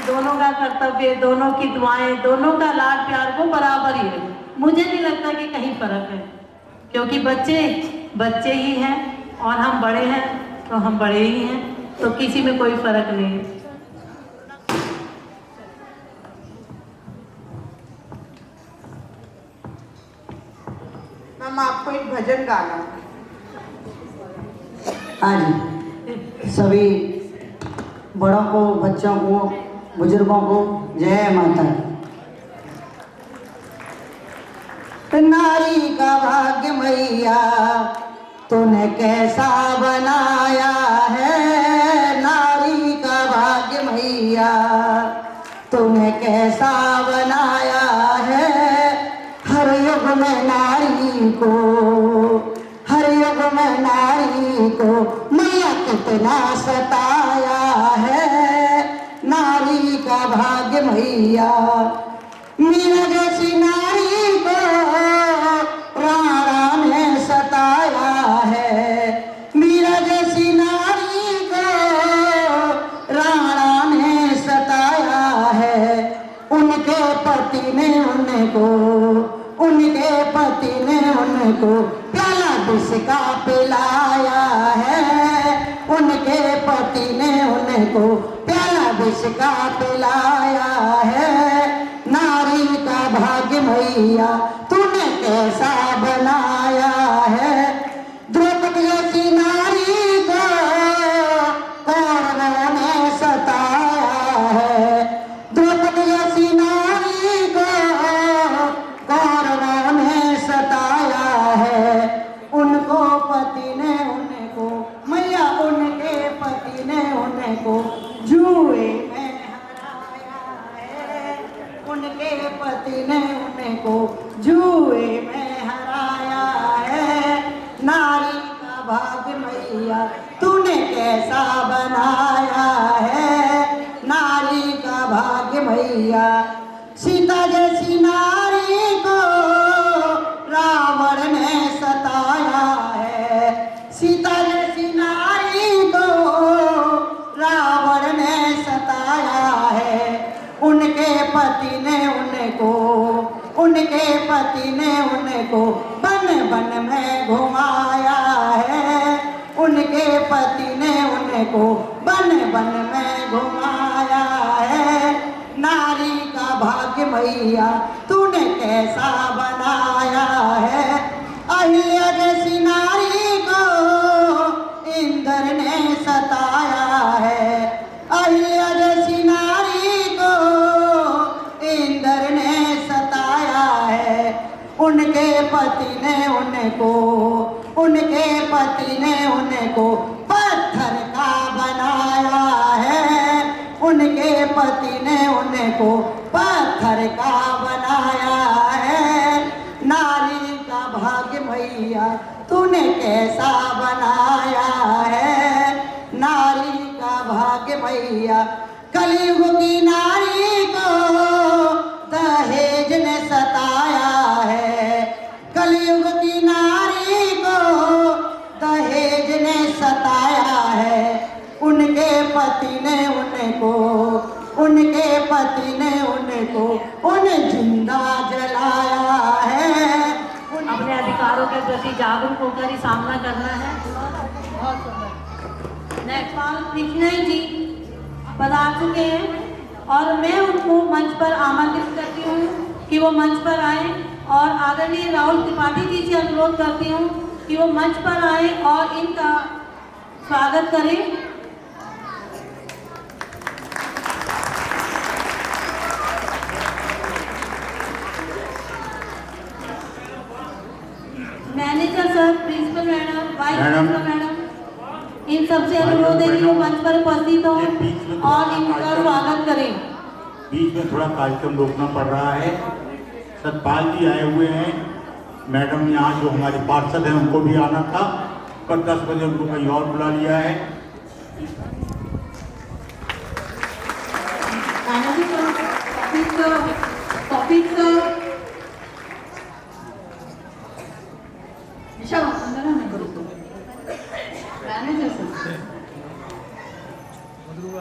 Speaker 2: दोनों का कर्तव्य, दोनों की दुआएं, दोनों का लाड प्यार वो बराबर ही है। मुझे नहीं लगता कि कहीं फर्क है, क्योंकि बच्चे बच्चे ही हैं और हम बड़े हैं तो हम बड़े ही हैं, तो किसी में कोई फर्क नहीं है।
Speaker 9: मैम आपको एक भजन गाना है।
Speaker 11: आज सभी बड़ों को, बच्चों को, बुजुर्गों को जय माता दी। नारी का भाग्य मैया तूने कैसा बनाया है। नारी का भाग्य मैया तूने कैसा बनाया है। हर युग में नारी को, हर युग में नारी को मैया कितना सताया है। नारी का भाग्य मैया, मीरा जैसी नारी को राणा ने सताया है। मीरा जैसी नारी को राणा ने सताया है। उनके पति ने उनको, उनके पति ने उनको प्याला विष का पिलाया है। उनके पति ने उनको प्याला विष का पिलाया है। नारी का भाग्य मैया तूने कैसा बनाया है। द्रौपदी जैसी नारी को कौरवों ने सताया है। द्रौपदी जैसी नारी को कौरवों ने सताया है। उनको पति ने उनको, मैया उनके पति ने उनको जुए में हराया है। उनके पति ने उनको जुए में हराया है। नारी का भाग्य मैया तूने कैसा बनाया है। नारी का भाग्य मैया, सीता जैसी नारी को रावण ने सताया है। सीता जैसी नारी को रावण ने सताया है। उनके पति ने उनको उनको बन बन में घुमाया है, उनके पति ने उनको बन बन में घुमाया है। नारी का भाग्य मैया तूने कैसा बनाया है, अहिल्या जैसी नारी को इंद्र ने सताया है, अहिल्या जैसी नारी को इंद्र ने सताया है। उनके पति ने उनको पत्थर का बनाया है, उनके पति ने उनको पत्थर का बनाया है। नारी का भाग्य मैया तूने कैसा बनाया है, नारी का भाग्य मैया। कलयुग की नारी को दहेज ने सताया है, कलयुग की नारी को दहेज ने सताया है। उनके पति ने उनको उन्हें जिंदा जलाया है।
Speaker 2: अपने अधिकारों के प्रति जागरूक होकर ही सामना करना है। बहुत सुंदर। नेक्स्ट कृष्णा जी पधार चुके हैं और मैं उनको मंच पर आमंत्रित करती हूँ कि वो मंच पर आए और आदरणीय राहुल त्रिपाठी जी से अनुरोध करती हूँ कि वो मंच पर आए और इनका स्वागत करें। Manager sir, principal madam, vice principal madam, इन सबसे अनुरोध है कि वो मंच पर उपस्थित हों और इनका स्वागत करें।
Speaker 3: बीच में थोड़ा कार्यक्रम रोकना पड़ रहा है। सतपाल जी आए हुए हैं, मैडम यहाँ जो हमारे पार्षद हैं उनको भी आना था, पर 10 बजे उनको कहीं और बुला लिया है।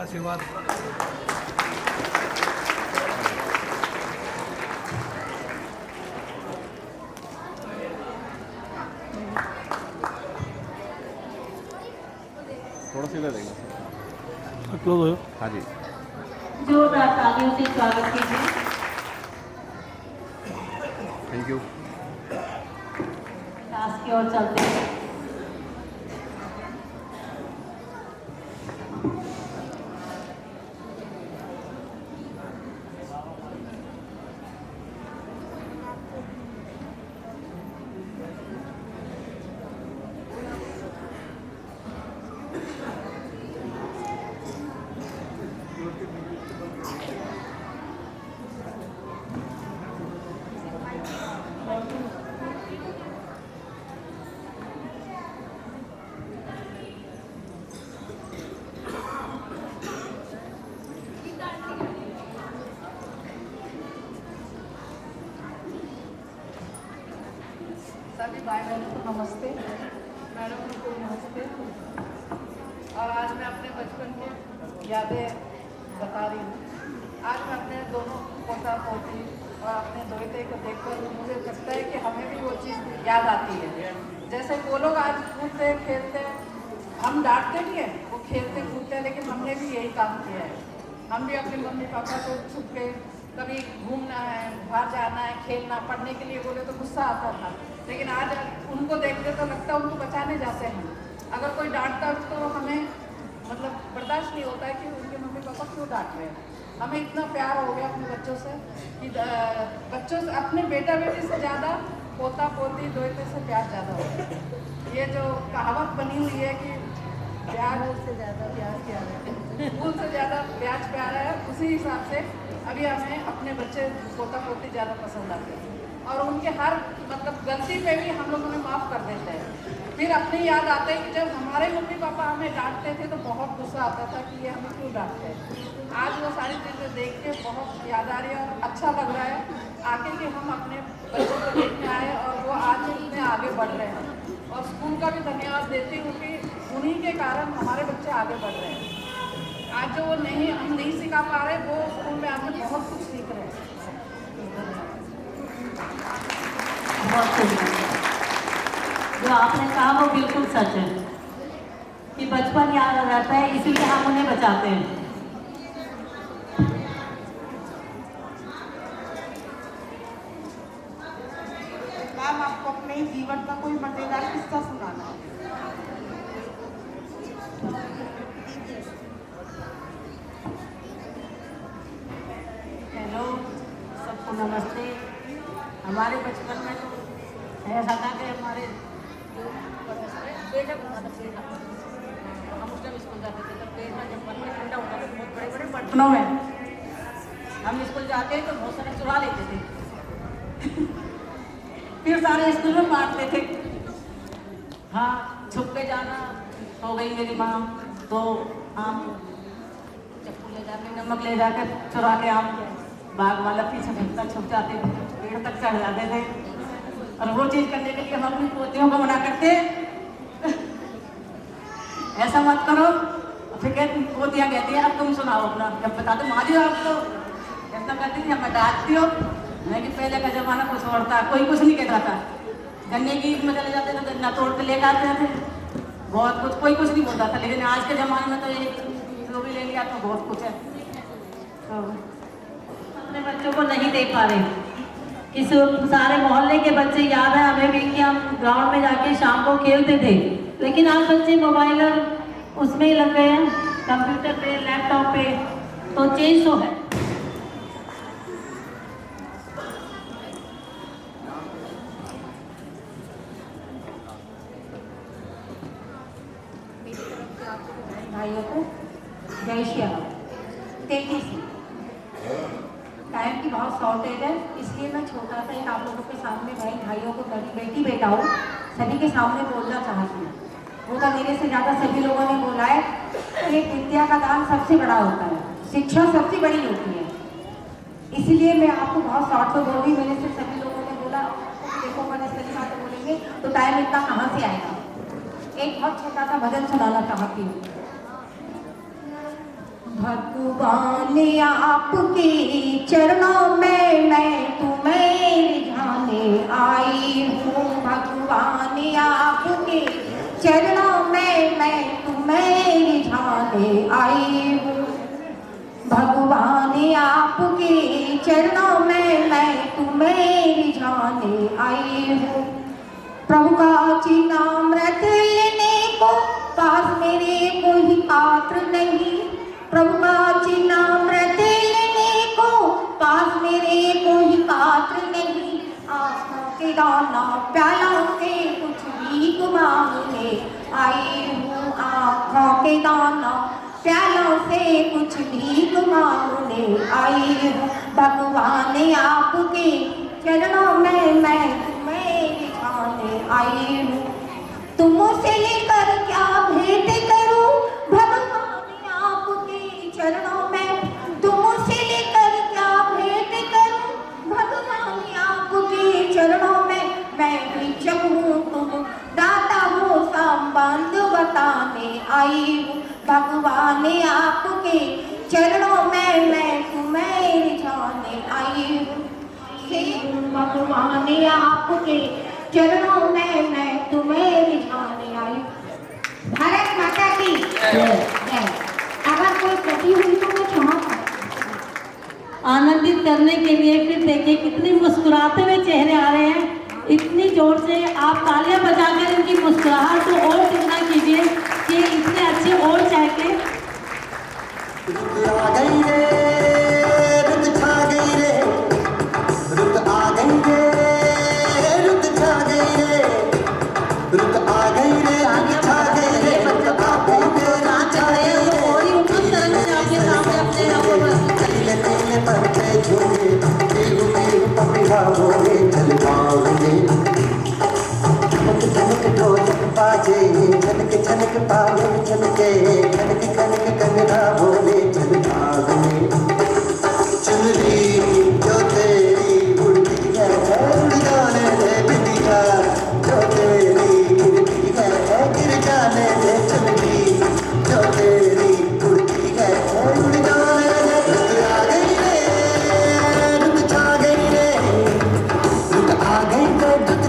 Speaker 1: आशीर्वाद
Speaker 5: थोड़ा सा इधर देखना।
Speaker 1: क्लोज हो।
Speaker 5: हाँ जी,
Speaker 2: जोरदार तालियों से स्वागत कीजिए।
Speaker 5: Thank you.
Speaker 2: क्लास की ओर चलते हैं।
Speaker 9: सभी भाई बहनों को नमस्ते, मैडम को नमस्ते। और आज मैं अपने बचपन की यादें बता रही हूँ। आज मैं अपने दोनों पोता पोती और अपने दोते को देखकर मुझे लगता है कि हमें भी वो चीज़ याद आती है। जैसे वो लोग आज कूदते खेलते, हम डांटते भी हैं, वो खेलते कूदते हैं, लेकिन हमने भी यही काम किया है। हम भी अपने मम्मी पापा को छुप के कभी घूमना है, बाहर जाना है, खेलना, पढ़ने के लिए बोले तो गुस्सा आता था, लेकिन आज उनको देखते तो लगता है उनको बचाने जाते हैं। अगर कोई डांटता तो हमें मतलब बर्दाश्त नहीं होता है कि उनके मम्मी पापा क्यों डांट रहे हैं। हमें इतना प्यार हो गया अपने बच्चों से कि बच्चों से, अपने बेटा बेटी से ज़्यादा पोता पोती दोते से प्यार ज़्यादा हो गया। ये जो कहावत बनी हुई है कि प्यार से ज़्यादा प्यार प्यार है, फूल से ज़्यादा प्याज प्यार है, उसी हिसाब से अभी हमें अपने बच्चे पोता पोती ज़्यादा पसंद आते हैं और उनके हर मतलब गलती पे भी हम लोग उन्हें माफ़ कर देते हैं। फिर अपनी याद आते है कि जब हमारे मम्मी पापा हमें डांटते थे तो बहुत गुस्सा आता था कि ये हमें क्यों डांटते हैं। आज वो सारी चीज़ें देख के बहुत याद आ रही है और अच्छा लग रहा है आके कि हम अपने बच्चों को देखने आए और वो आज इतने आगे बढ़ रहे हैं। और स्कूल का भी धन्यवाद देती हूँ कि उन्हीं के कारण हमारे बच्चे आगे बढ़ रहे हैं। आज जो वो हम नहीं सिखा पा रहे, वो स्कूल में आके बहुत कुछ सीख रहे हैं।
Speaker 2: बहुत शुक्रिया। जो आपने कहा वो बिल्कुल सच है कि बचपन याद आ जाता है, इसीलिए हम उन्हें बचाते हैं।
Speaker 9: मैम, आपको अपने जीवन का कोई मजेदार किस्सा सुनाना है।
Speaker 2: हेलो, सबको नमस्ते। हमारे बचपन में तो ऐसा था कि हमारे बेटा हम उस टाइम स्कूल जाते थे, तब बेटा जब बन में ठंडा होता था बहुत बड़े बड़े बर्तनों में हम स्कूल जाते तो बहुत सारे चुरा लेते थे। फिर सारे स्कूल में बांटते थे। हाँ, छुप के जाना हो गई मेरी माँ तो आम चप्पू ले जाके, नमक ले जाकर चुरा के आम बाग वाला पीछे भटका छुप जाते थे, पेड़ तक चढ़ जाते थे। और वो चीज करने के लिए हम अपनी पोतियों को मना करते ऐसा मत करो। फिर पोतियाँ कहती है अब तुम सुनाओ अपना, जब बता दो माँ जी आपको ऐसा करती थी, हमें डांटती हो। मैं कि पहले का जमाना कुछ और था, कोई कुछ नहीं कहता था। गन्ने की ईद में चले जाते थे, गन्ना तोड़ के लेकर आते थे, बहुत कुछ, कोई कुछ नहीं बोलता था। लेकिन आज के ज़माने में तो ये जो भी ले लिया तो बहुत कुछ है। तो अपने बच्चों को नहीं दे पा रहे। इस सारे मोहल्ले के बच्चे याद है हमें भी कि हम ग्राउंड में जाके शाम को खेलते थे, लेकिन आज बच्चे मोबाइल और उसमें ही लग गए हैं, कंप्यूटर पे, लैपटॉप पे। तो चेंज तो है। भाइयों को जय श्री राम। तेजी से टाइम की बहुत शॉर्टेज है, इसलिए मैं छोटा सा एक आप लोगों के सामने भाइयों को, मेरी बेटी बेटा हो सभी के सामने बोलना चाहती हूँ। वो तो मेरे से ज़्यादा सभी लोगों ने बोला है, तो एक विद्या का दान सबसे बड़ा होता है, शिक्षा सबसे बड़ी होती है। इसलिए मैं आपको बहुत शॉर्ट में बोल रही, मेरे से सभी लोगों ने बोला देखो मैंने सही बात बोलेंगे तो टाइम इतना कहाँ से आएगा। एक बहुत छोटा सा भजन सुनाना चाहती हूँ। भगवान आपके चरणों में मैं तुम्हें रिझाने आई हूँ। भगवान आपके चरणों में मैं तुम्हें रिझाने आई हूँ। भगवान आपके चरणों में मैं तुम्हें रिझाने आई हूँ। प्रभु का चिन्नामृत लेने को पास मेरे कोई पात्र नहीं। प्रभु का चिन्नामृत लेने को पास मेरे कोई पात्र नहीं। आँखों के दाना प्यालों से कुछ भीख मांगने आई हूँ। आँखों के दाना प्यालों से कुछ भीख मांगने आई हूँ। भगवान आपके चरणों में मैं तुम्हें रिझाने आई हूँ। तुमसे लेकर क्या भेंट करूँ भगवान आपके चरणों में। तुमसे लेकर क्या भेंट करूँ भगवान आपके चरणों में। मैं भिक्षक हूँ तुम दाता हो संबंध बताने आई हूँ। भगवान आपके चरणों में मैं तुम्हें रिझाने आई हूँ। भगवान आपके चरणों में मैं तुम्हें रिझाने आई हूँ। भारत माता की जय। अगर कोई त्रुटि हुई तो मैं क्षमा आनंदित करने के लिए फिर देखिए कितनी मुस्कुराते हुए चेहरे आ रहे हैं। इतनी जोर से आप तालियां बजाकर इनकी मुस्कुराहट को और दुगना कीजिए कि इतने अच्छे और चहके।
Speaker 1: छनक छनक पावे छनके खनक खनक कंगना बोले चल भाग में। चुनरी जो तेरी उड़ती है उड़ जाने दे बिटिया। जो तेरी गिरती है गिर जाने दे चुनरी। जो तेरी उड़ती है उड़ जाने दे। रुत आ गई रे रुत छा गई रे। रुत आ गई रे रुत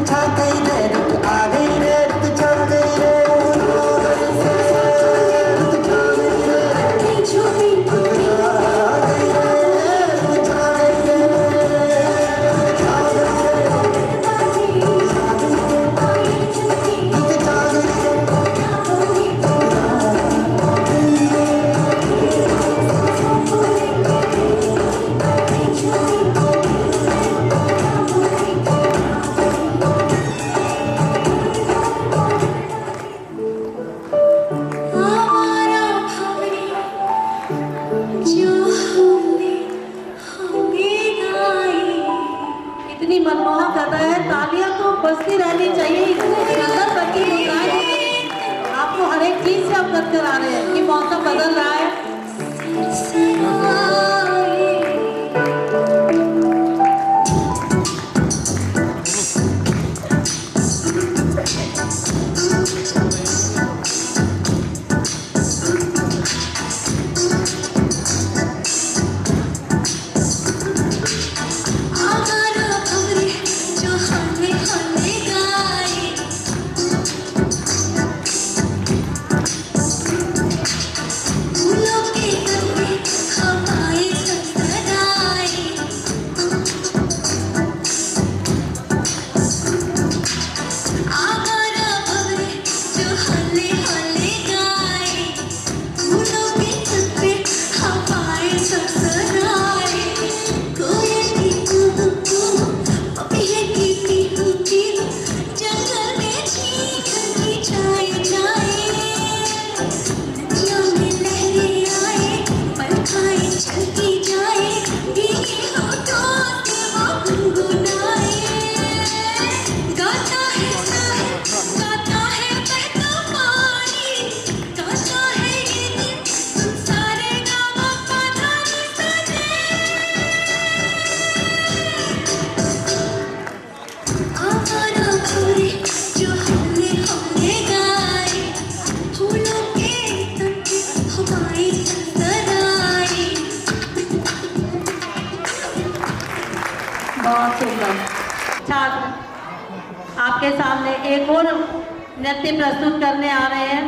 Speaker 2: नृत्य प्रस्तुत करने आ रहे हैं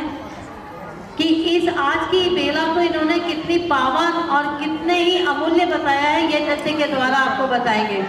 Speaker 2: कि इस आज की बेला को इन्होंने कितनी पावन और कितने ही अमूल्य बताया है, ये नृत्य के द्वारा आपको बताएंगे।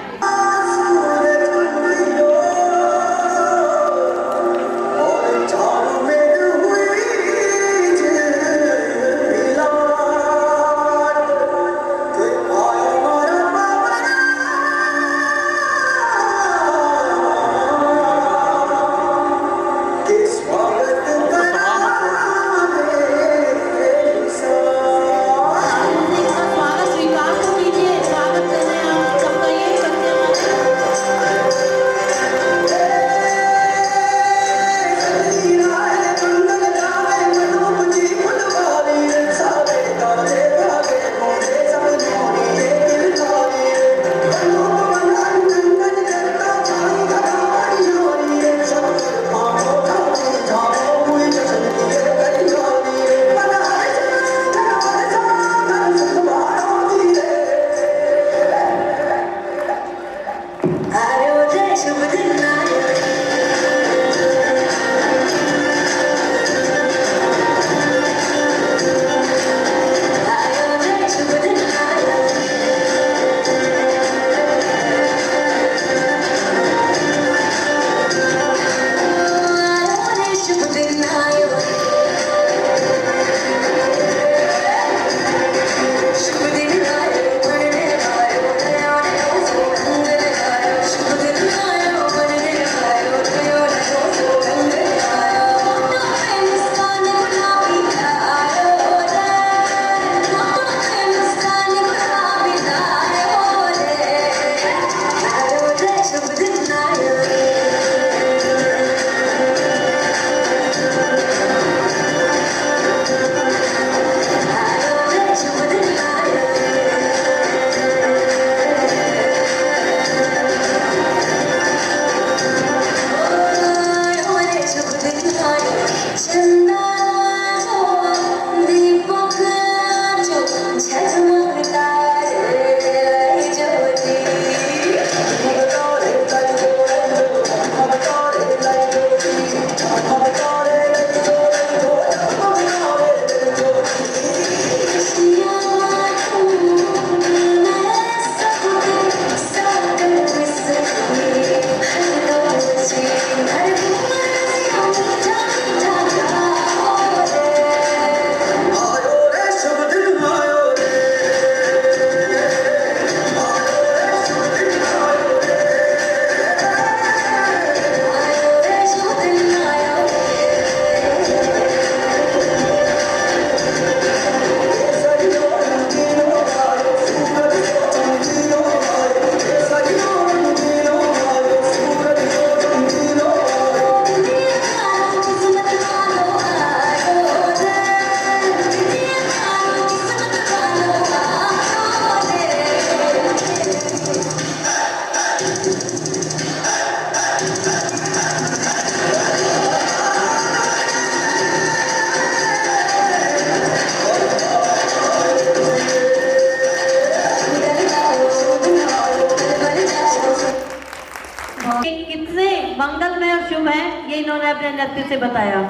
Speaker 2: कितने मंगलमय और शुभ है, ये इन्होंने अपने नृत्य से बताया।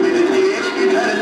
Speaker 1: मेरे देश की धरती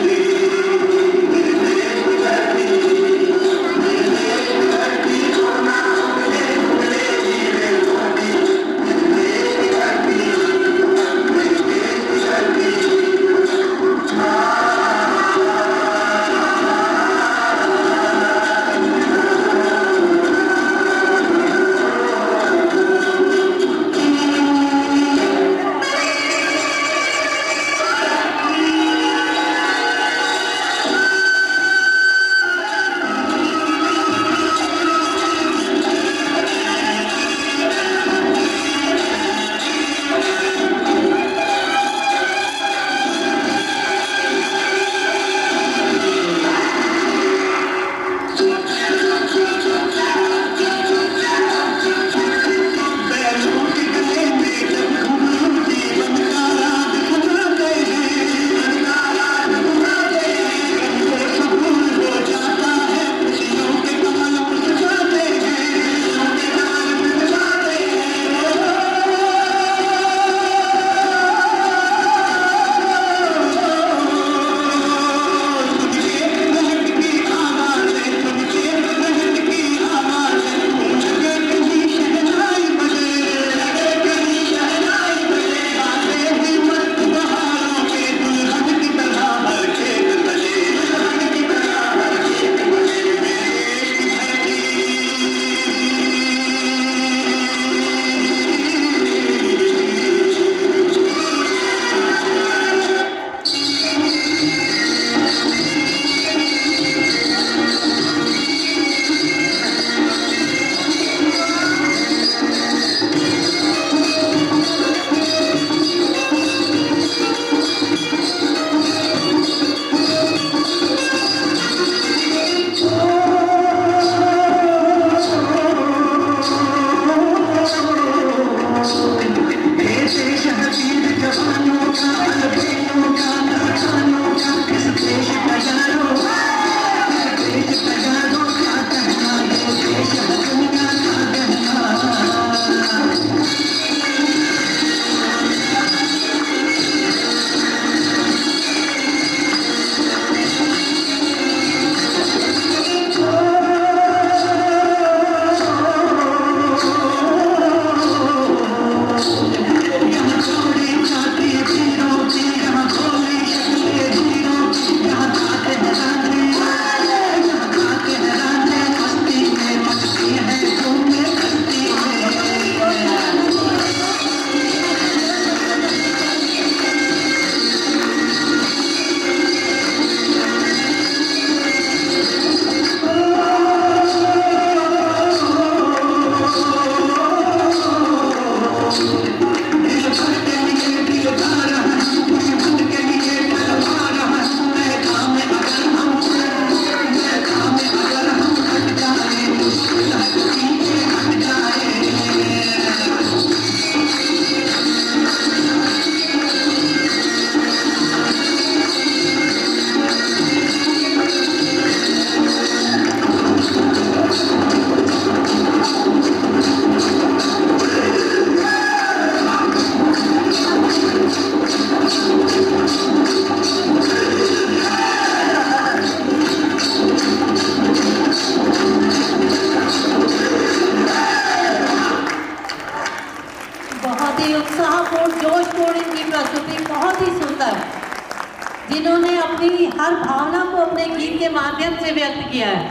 Speaker 2: जिन्होंने अपनी हर भावना को अपने गीत के माध्यम से व्यक्त किया है।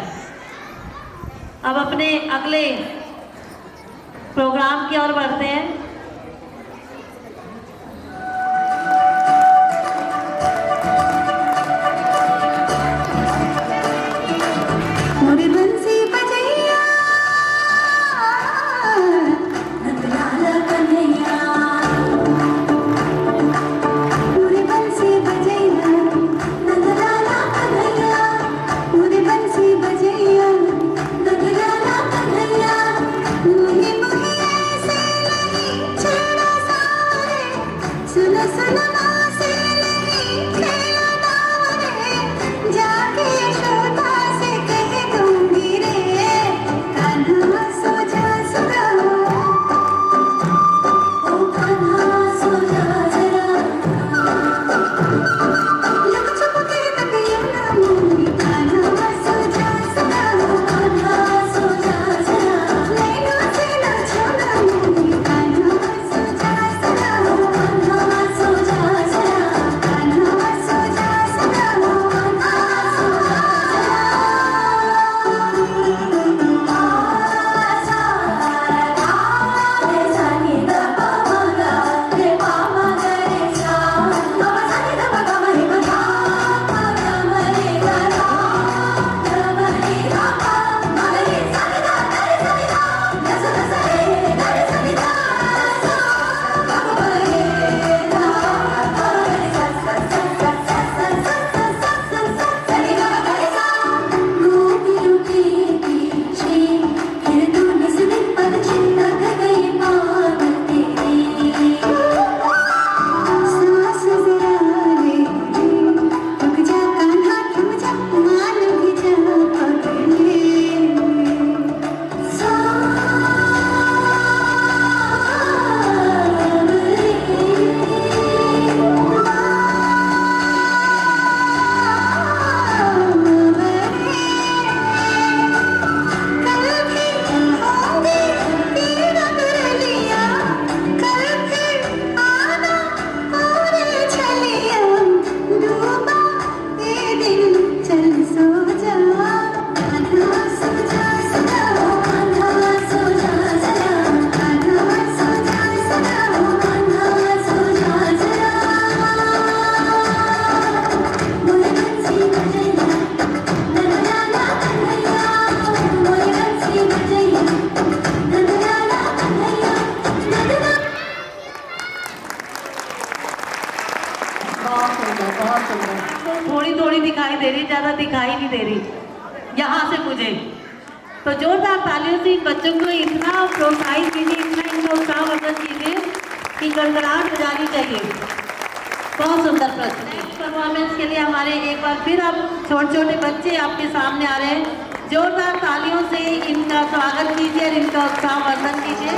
Speaker 2: अब अपने अगले प्रोग्राम की ओर बढ़ते हैं। थोड़ी थोड़ी दिखाई दे रही, ज्यादा दिखाई नहीं दे रही यहाँ से मुझे। तो जोरदार तालियों से इन बच्चों को इतना प्रोत्साहित कीजिए, इतना इनको उत्साहवर्धन कीजिए कि गड़गड़ाहट हो जानी चाहिए। बहुत सुंदर प्रस्तुति परफॉर्मेंस के लिए हमारे एक बार फिर अब छोटे छोटे बच्चे आपके सामने आ रहे हैं। जोरदार तालियों से इनका स्वागत कीजिए और इनका उत्साहवर्धन कीजिए।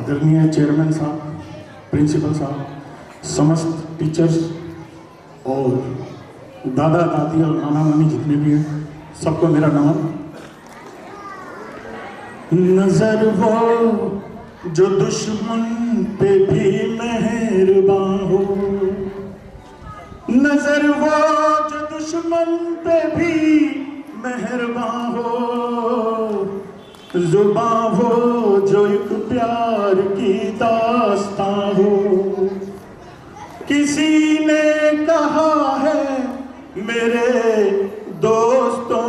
Speaker 12: आदरणीय चेयरमैन साहब, प्रिंसिपल साहब, समस्त टीचर्स और दादा दादी और नाना नानी जितने भी हैं, सबको मेरा नमन। नजर वो जो दुश्मन पे भी मेहरबान हो, नजर वो जो दुश्मन पे भी मेहरबान हो, जुबां वो जो एक प्यार की दास्तां हो। किसी ने कहा है मेरे दोस्तों,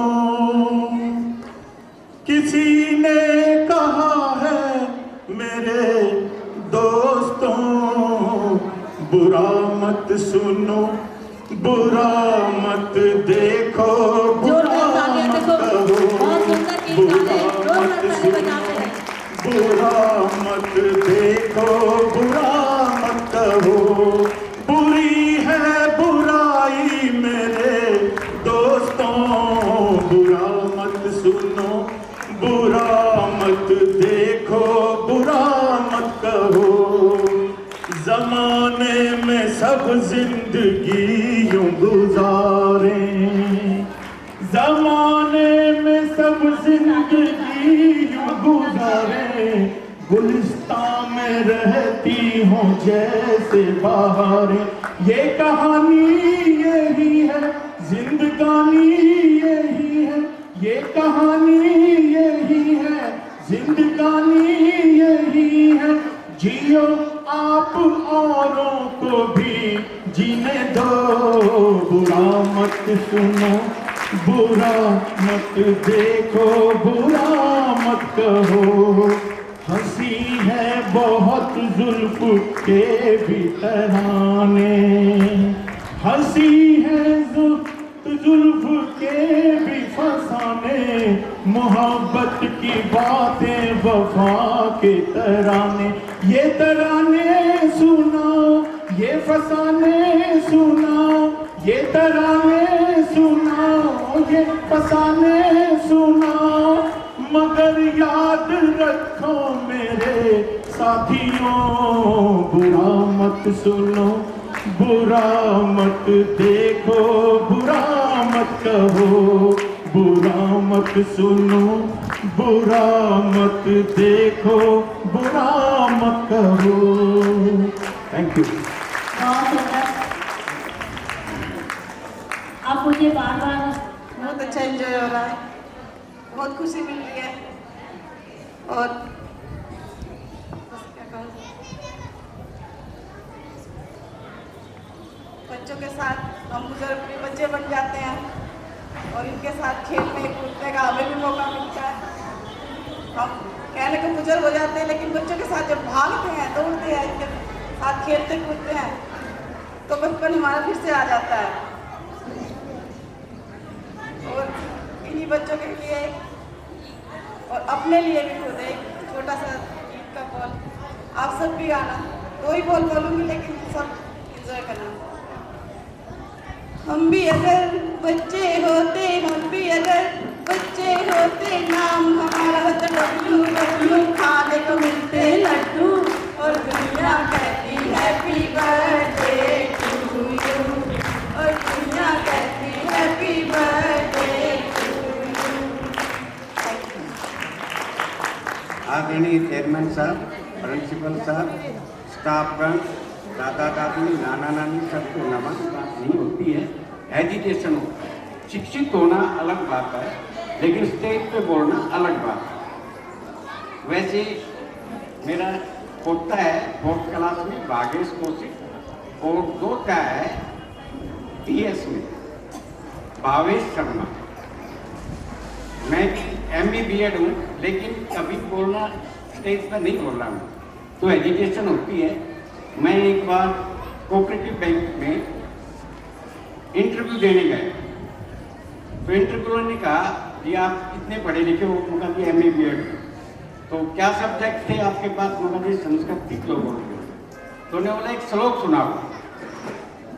Speaker 12: किसी ने कहा है मेरे दोस्तों, बुरा मत सुनो, बुरा मत देखो, बुरा मत करो, बुरा मत सुनो, बुरा मत देखो, बुरा मत कहो। बुरी है बुराई मेरे दोस्तों, बुरा मत सुनो, बुरा मत देखो, बुरा मत कहो। जमाने में सब जिंदगी यूं गुजारे, जमाने में सब जिंदगी यूं गुजारे, गुलिस्तान में रहती हूँ जैसे बहारें। ये कहानी यही है, जिंदगानी यही है, ये कहानी यही है, जिंदगानी यही है। जियो आप औरों को भी जीने दो, बुरा मत सुनो, बुरा मत देखो, बुरा मत कहो। हंसी है बहुत जुल्फ के भी तराने, हंसी है जुल्फ के भी फसाने, मोहब्बत की बातें वफा के तराने। ये तराने सुनाओ, ये फसाने सुनाओ, ये तराने सुनाओ, ये फसाने सुनाओ, मगर याद रखो मेरे साथियों, बुरा मत सुनो, बुरा मत देखो, बुरा मत कहो। बुरा मत सुनो, बुरा मत देखो, बुरा मत कहो। Thank you.
Speaker 2: बहुत सुंदर। आप मुझे बार बार
Speaker 9: बहुत अच्छा एंजॉय हो रहा है, बहुत खुशी मिल रही है। और क्या कहूँ, बच्चों के साथ हम बुजुर्ग भी बच्चे बन जाते हैं और इनके साथ खेलने कूदने का हमें भी मौका मिलता है। हम कहने को बुजुर्ग हो जाते हैं, लेकिन बच्चों के साथ जब भागते हैं, दौड़ते हैं, इनके साथ खेलते कूदते हैं, तो बचपन हमारा फिर से आ जाता है। और इन्हीं बच्चों के लिए और अपने लिए भी खुद एक छोटा सा गीत का कॉल, आप सब भी गाना, 2 ही बोल बोलूँगी लेकिन सब एंजॉय करना। हम भी अगर बच्चे होते, हम भी अगर बच्चे होते, नाम हमारा होता डब्लू डब्लू, खाने को मिलते लड्डू और दुनिया कहती हैप्पी बर्थडे टू यू, और दुनिया कहती हैप्पी बर्थडे टू यू।
Speaker 13: आदरणीय चेयरमैन साहब, प्रिंसिपल साहब, स्टाफगण, दादा दादी, नाना नानी, सबको नमन। बात नहीं होती है, एजुकेशन हो, शिक्षित होना अलग बात है, लेकिन स्टेज पे बोलना अलग बात है। वैसे मेरा पोता है 4th क्लास में, भागेश कौशिक, और दोता है PS में, भावेश शर्मा। मैं भी ME B.Ed हूँ, लेकिन कभी बोलना स्टेज पर नहीं बोल रहा हूँ, तो एजुकेशन होती है। मैं एक बार कोऑपरेटिव बैंक में इंटरव्यू देने गए, तो इंटरव्यूअर ने कहा कि आप इतने पढ़े लिखे हो, मुझे कि ME B.Ed, तो क्या सब्जेक्ट थे आपके पास? मुझे संस्कृत की बोल रहे, तो उन्होंने बोला एक श्लोक सुनाओ।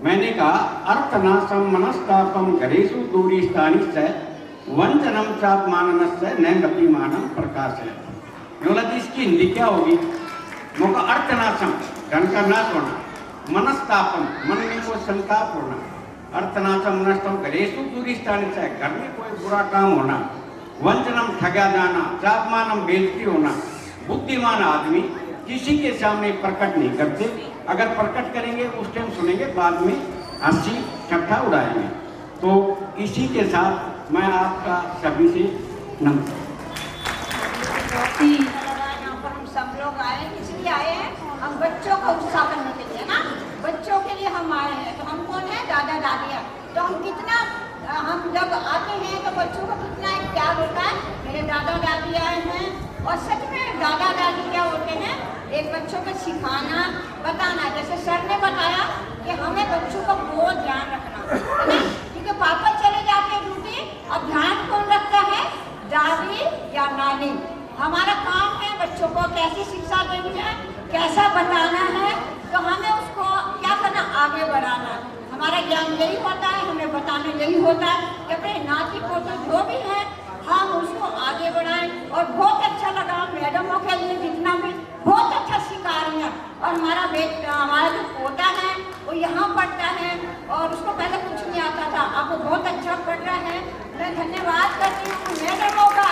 Speaker 13: मैंने कहा अर्थनाशम मनस्तापम घरेषु दूरी स्थानी से वंचनम चाप मानस से न गति मानम प्रकाश है। बोला कि इसकी हिंदी क्या होगी? मोका अर्थनाशम, धन का नाश होना, मनस्तापम, मन में कोई संताप होना, अर्थनाशम नष्टम कलेशु दुरिष्टानि से, घर में कोई बुरा काम होना, वंचनम ठगा जाना, चापमानम बेइज्जती होना। बुद्धिमान आदमी किसी के सामने प्रकट नहीं करते, अगर प्रकट करेंगे उस टाइम सुनेंगे, बाद में हंसी ठट्ठा उड़ाएंगे। तो इसी के साथ मैं आपका सभी से नमस्कार।
Speaker 7: यहाँ पर हम सब लोग आए हैं, इसलिए आए हैं हम बच्चों का उत्साह करने के लिए ना, बच्चों के लिए हम आए हैं। तो हम कौन है? दादा दादियाँ। तो हम कितना, हम जब आते हैं तो बच्चों को कितना एक प्यार होता है। मेरे दादा दादी आए हैं और सच में दादा दादी क्या होते हैं, एक बच्चों को सिखाना, बताना। जैसे सर ने बताया कि हमें बच्चों का बहुत ध्यान रखना है ना, क्योंकि पापा चले जाते हैं ड्यूटी, अब ध्यान कौन रखता है? दादी या नानी। हमारा काम है बच्चों को कैसी शिक्षा देनी है, कैसा बताना है, तो हमें उसको क्या करना, आगे बढ़ाना। हमारा ज्ञान यही होता है, हमें बताना यही होता है कि अपने नाती पोते जो भी है हम उसको आगे बढ़ाएं। और बहुत अच्छा लगा मैडमों के लिए, जितना भी बहुत अच्छा सिखा रही हैं। और हमारा हमारा जो पोता है वो यहाँ पढ़ता है और उसको पहले कुछ नहीं आता था, अब वो बहुत अच्छा पढ़ रहा है। मैं धन्यवाद करती हूँ मैडमों का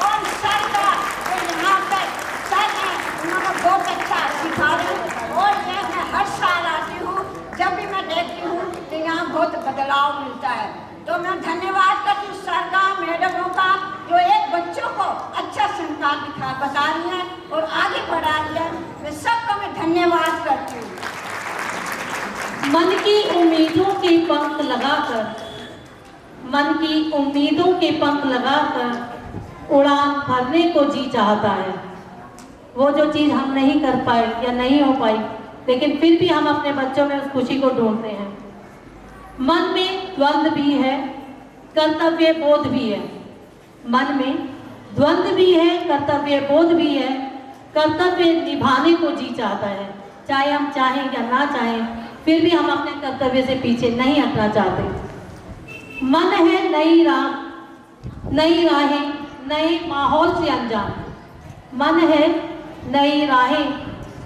Speaker 7: और सर का, जो यहाँ पर सर है उन्होंने बहुत अच्छा सिखा रहे हैं। और मैं हर साल आती हूँ, जब भी मैं देखती हूँ तो यहाँ बहुत बदलाव मिलता है। तो मैं धन्यवाद करती हूँ सर का, मैडमों का, जो एक बच्चों को अच्छा संस्कार बता रही है और आगे बढ़ा रही है। मैं सबका मैं धन्यवाद करती हूँ।
Speaker 2: मन की उम्मीदों के पंख लगाकर, मन की उम्मीदों के पंख लगाकर उड़ान भरने को जी चाहता है। वो जो चीज़ हम नहीं कर पाए या नहीं हो पाई, लेकिन फिर भी हम अपने बच्चों में उस खुशी को ढूंढते हैं। मन में द्वंद्व भी है, कर्तव्य बोध भी है। मन में द्वंद्व भी है, कर्तव्य बोध भी है। कर्तव्य निभाने को जी चाहता है, चाहे हम चाहें या ना चाहें, फिर भी हम अपने कर्तव्य से पीछे नहीं हटना चाहते। मन है नई राह, नई राहें, नए माहौल से अनजान। मन है नई राहें,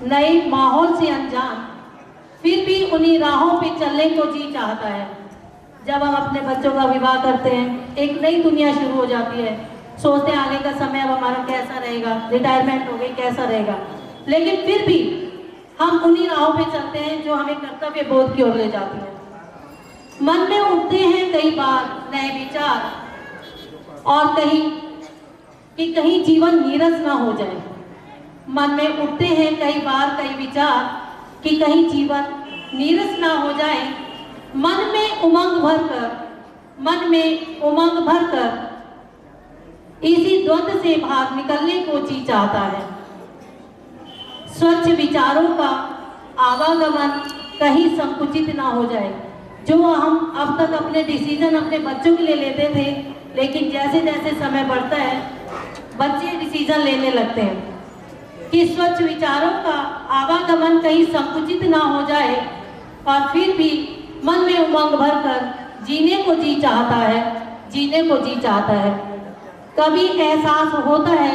Speaker 2: नए माहौल से अनजान, फिर भी उन्हीं राहों पे चलने को जी चाहता है। जब हम अपने बच्चों का विवाह करते हैं, एक नई दुनिया शुरू हो जाती है। सोचते हैं आगे का समय अब हमारा कैसा रहेगा, रिटायरमेंट हो गई कैसा रहेगा, लेकिन फिर भी हम उन्हीं राहों पे चलते हैं जो हमें कर्तव्य बोध की ओर ले जाती है। मन में उठते हैं कई बार नए विचार, और कहीं जीवन नीरस ना हो जाए। मन में उठते हैं कई बार कई विचार कि कहीं जीवन नीरस ना हो जाए। मन में उमंग भरकर इसी द्वंद्व से बाहर निकलने को जी चाहता है। स्वच्छ विचारों का आवागमन कहीं संकुचित ना हो जाए। जो हम अब तक अपने डिसीजन अपने बच्चों के लिए लेते थे, लेकिन जैसे जैसे समय बढ़ता है बच्चे डिसीजन लेने लगते हैं कि स्वच्छ विचारों का आवागमन कहीं संकुचित ना हो जाए, और फिर भी मन में उमंग भरकर जीने को जी चाहता है। कभी एहसास होता है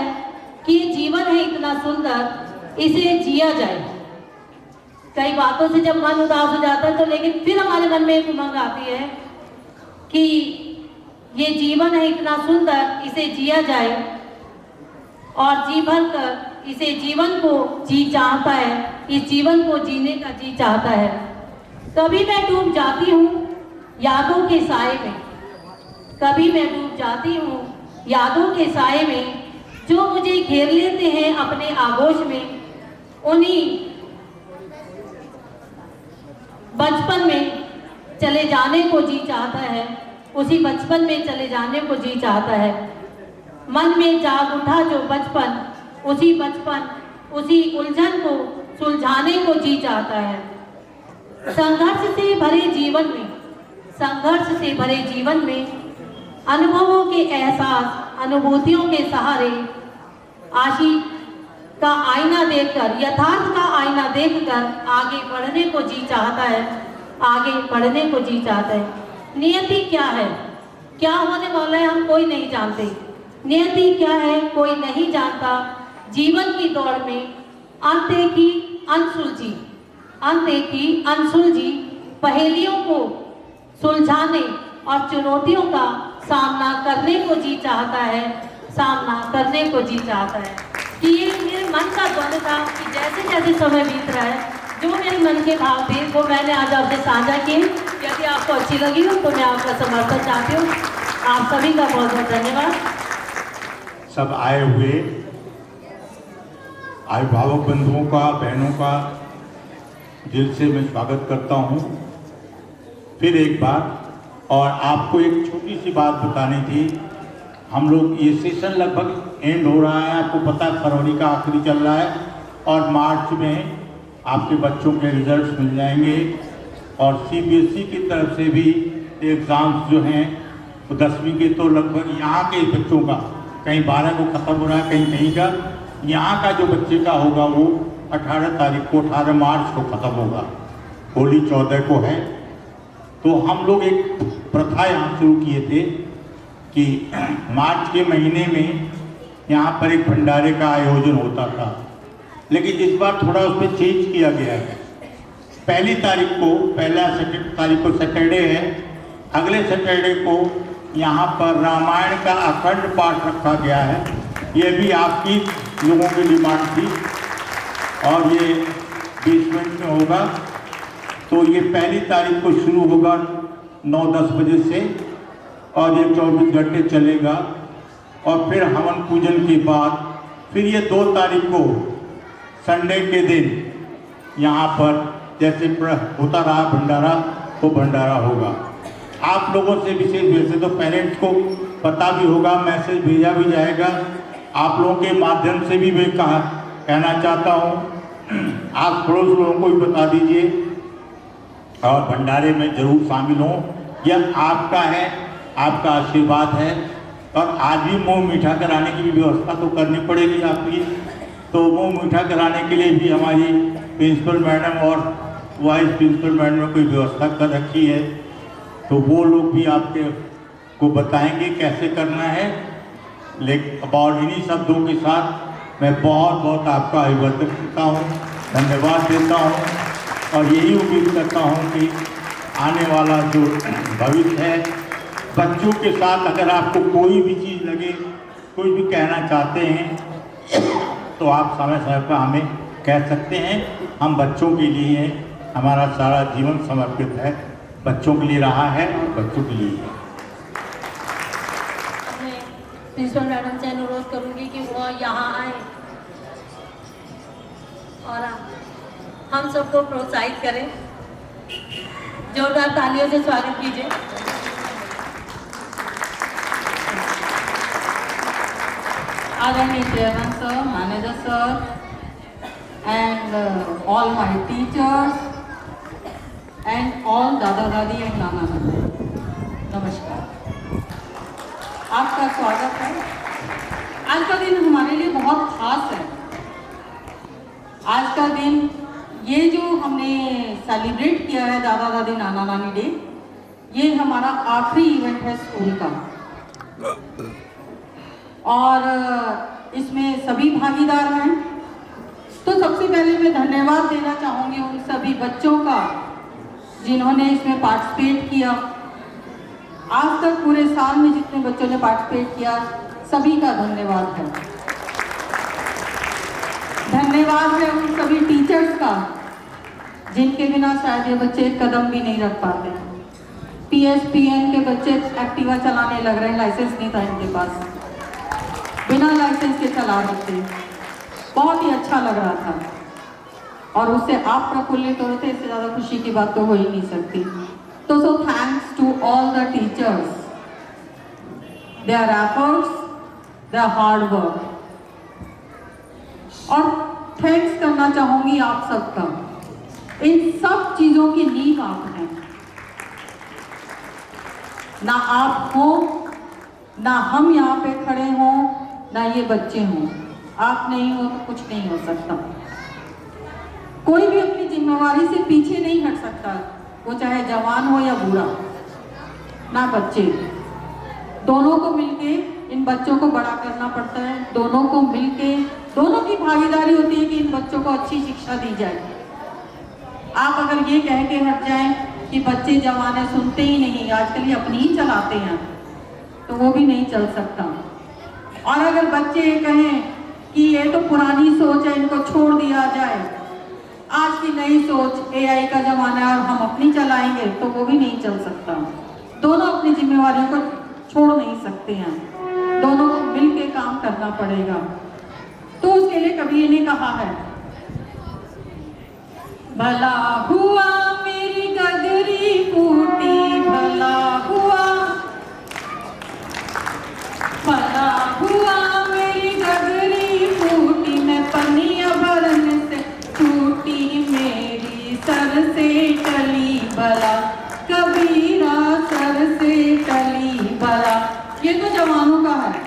Speaker 2: कि ये जीवन है इतना सुंदर, इसे जिया जाए। कई बातों से जब मन उदास हो जाता है तो लेकिन फिर हमारे मन में एक उमंग आती है कि ये जीवन है इतना सुंदर, इसे जिया जाए, और जी भर कर इसे जीवन को जी चाहता है, इस जीवन को जीने का जी चाहता है। कभी मैं डूब जाती हूँ यादों के साए में, कभी मैं डूब जाती हूँ यादों के साए में, जो मुझे घेर लेते हैं अपने आगोश में। उन्हीं बचपन में चले जाने को जी चाहता है, उसी बचपन में चले जाने को जी चाहता है। मन में जाग उठा जो बचपन, उसी उलझन को सुलझाने को जी चाहता है। संघर्ष से भरे जीवन में अनुभवों के एहसास, अनुभूतियों के सहारे आशिक का आईना देखकर, यथार्थ का आईना देखकर आगे बढ़ने को जी चाहता है। नियति क्या है, क्या होने वाला है, हम कोई नहीं जानते। नियति क्या है कोई नहीं जानता। जीवन की दौड़ में अनदेखी अनसुलझी पहेलियों को सुलझाने और चुनौतियों का सामना करने को जी चाहता है कि ये मेरे मन का द्वंद था कि जैसे जैसे समय बीत रहा है, जो मेरे मन के भाव थे वो मैंने आज आपसे साझा किए। यदि आपको अच्छी लगी हो तो मैं आपका समर्थन चाहती हूँ। आप सभी का बहुत बहुत धन्यवाद।
Speaker 3: सब आए हुए अभिभावक बंधुओं का, बहनों का दिल से मैं स्वागत करता हूँ फिर एक बार। और आपको एक छोटी सी बात बतानी थी। हम लोग ये सेशन लगभग एंड हो रहा है, आपको पता है फरवरी का आखिरी चल रहा है और मार्च में आपके बच्चों के रिजल्ट्स मिल जाएंगे। और CBSE की तरफ से भी एग्ज़ाम्स जो हैं वो 10वीं के तो लगभग यहाँ के बच्चों का कहीं 12 को ख़त्म हो रहा है, कहीं का। यहाँ का जो बच्चे का होगा वो 18 तारीख को 18 मार्च को ख़त्म होगा, होली 14 को है। तो हम लोग एक प्रथा यहाँ शुरू किए थे कि मार्च के महीने में यहाँ पर एक भंडारे का आयोजन होता था, लेकिन इस बार थोड़ा उसमें चेंज किया गया है। पहली तारीख को सैटरडे है, अगले सैटरडे को यहाँ पर रामायण का अखंड पाठ रखा गया है। ये भी आपकी लोगों की डिमांड थी और ये बेसमेंट में होगा। तो ये पहली तारीख को शुरू होगा 9-10 बजे से और ये 24 घंटे चलेगा। और फिर हवन पूजन के बाद फिर ये 2 तारीख को संडे के दिन यहाँ पर जैसे होता रहा भंडारा, वो भंडारा होगा। आप लोगों से विशेष वैसे तो पेरेंट्स को पता भी होगा, मैसेज भेजा भी जाएगा। आप लोगों के माध्यम से भी मैं कहना चाहता हूँ, आप पड़ोस लोगों को भी बता दीजिए और भंडारे में जरूर शामिल हों। यह आपका है, आपका आशीर्वाद है। और आज भी मुँह मीठा कराने की भी व्यवस्था तो करनी पड़ेगी आपकी। तो मुँह मीठा कराने के लिए भी हमारी प्रिंसिपल मैडम और वाइस प्रिंसिपल मैडम ने कोई व्यवस्था कर रखी है, तो वो लोग भी आपके को बताएंगे कैसे करना है। लेकिन और इन्हीं शब्दों के साथ मैं बहुत बहुत आपका अभिवादन करता हूँ, धन्यवाद देता हूँ और यही उम्मीद करता हूँ कि आने वाला जो भविष्य है बच्चों के साथ अगर आपको कोई भी चीज़ लगे, कोई भी कहना चाहते हैं तो आप समय समय पर हमें कह सकते हैं। हम बच्चों के लिए हैं, हमारा सारा जीवन समर्पित है, बच्चों के लिए रहा है और बच्चों के लिए है।
Speaker 2: प्रिंसिपल मैडम से अनुरोध करूंगी कि वो यहाँ आए और हम सबको प्रोत्साहित करें। जोरदार तालियों से स्वागत कीजिए।
Speaker 8: आदरणीय chairman sir, manager sir and all my teachers and all दादा दादी and नाना नानी, नमस्कार। आपका स्वागत है। आज का दिन हमारे लिए बहुत खास है। आज का दिन ये जो हमने सेलिब्रेट किया है दादा दादी नाना नानी डे, ये हमारा आखिरी इवेंट है स्कूल का और इसमें सभी भागीदार हैं। तो सबसे पहले मैं धन्यवाद देना चाहूँगी उन सभी बच्चों का जिन्होंने इसमें पार्टिसिपेट किया। आज तक पूरे साल में जितने बच्चों ने पार्टिसिपेट किया सभी का धन्यवाद है। धन्यवाद है उन सभी टीचर्स का जिनके बिना शायद ये बच्चे एक कदम भी नहीं रख पाते। PSPN के बच्चे एक्टिवा चलाने लग रहे हैं, लाइसेंस नहीं था इनके पास, बिना लाइसेंस के चला रहे थे। बहुत ही अच्छा लग रहा था और उससे आप प्रफुल्लित हो रहे थे, इससे ज़्यादा खुशी की बात तो हो ही नहीं सकती। तो so thanks to all the teachers, their efforts, their hard work. और थैंक्स करना चाहूँगी आप सबका, इन सब चीज़ों की नींव आप हैं। ना आप हो, ना हम यहाँ पे खड़े हों, ना ये बच्चे हों। आप नहीं हो तो कुछ नहीं हो सकता। कोई भी अपनी जिम्मेवारी से पीछे नहीं हट सकता, वो चाहे जवान हो या बूढ़ा, ना बच्चे। दोनों को मिलके इन बच्चों को बड़ा करना पड़ता है, दोनों को मिलके दोनों की भागीदारी होती है कि इन बच्चों को अच्छी शिक्षा दी जाए। आप अगर ये कह के हट जाएं कि बच्चे जमाने सुनते ही नहीं, आजकल ये अपनी ही चलाते हैं, तो वो भी नहीं चल सकता। और अगर बच्चे कहें कि ये तो पुरानी सोच है, इनको छोड़ दिया जाए, आज की नई सोच AI का जमाना है और हम अपनी चलाएंगे, तो वो भी नहीं चल सकता। दोनों अपनी जिम्मेवारियों को छोड़ नहीं सकते हैं, दोनों को मिलकर काम करना पड़ेगा। तो उसके लिए कबीर ने कहा है, भला हुआ मेरी गगरी फूटी, भला हुआ मेरी गगरी फूटी, मैं पनिया भरन से टूटी, मेरी सर से टली बला, कबीरा सर से टली बला। ये तो जवानों का है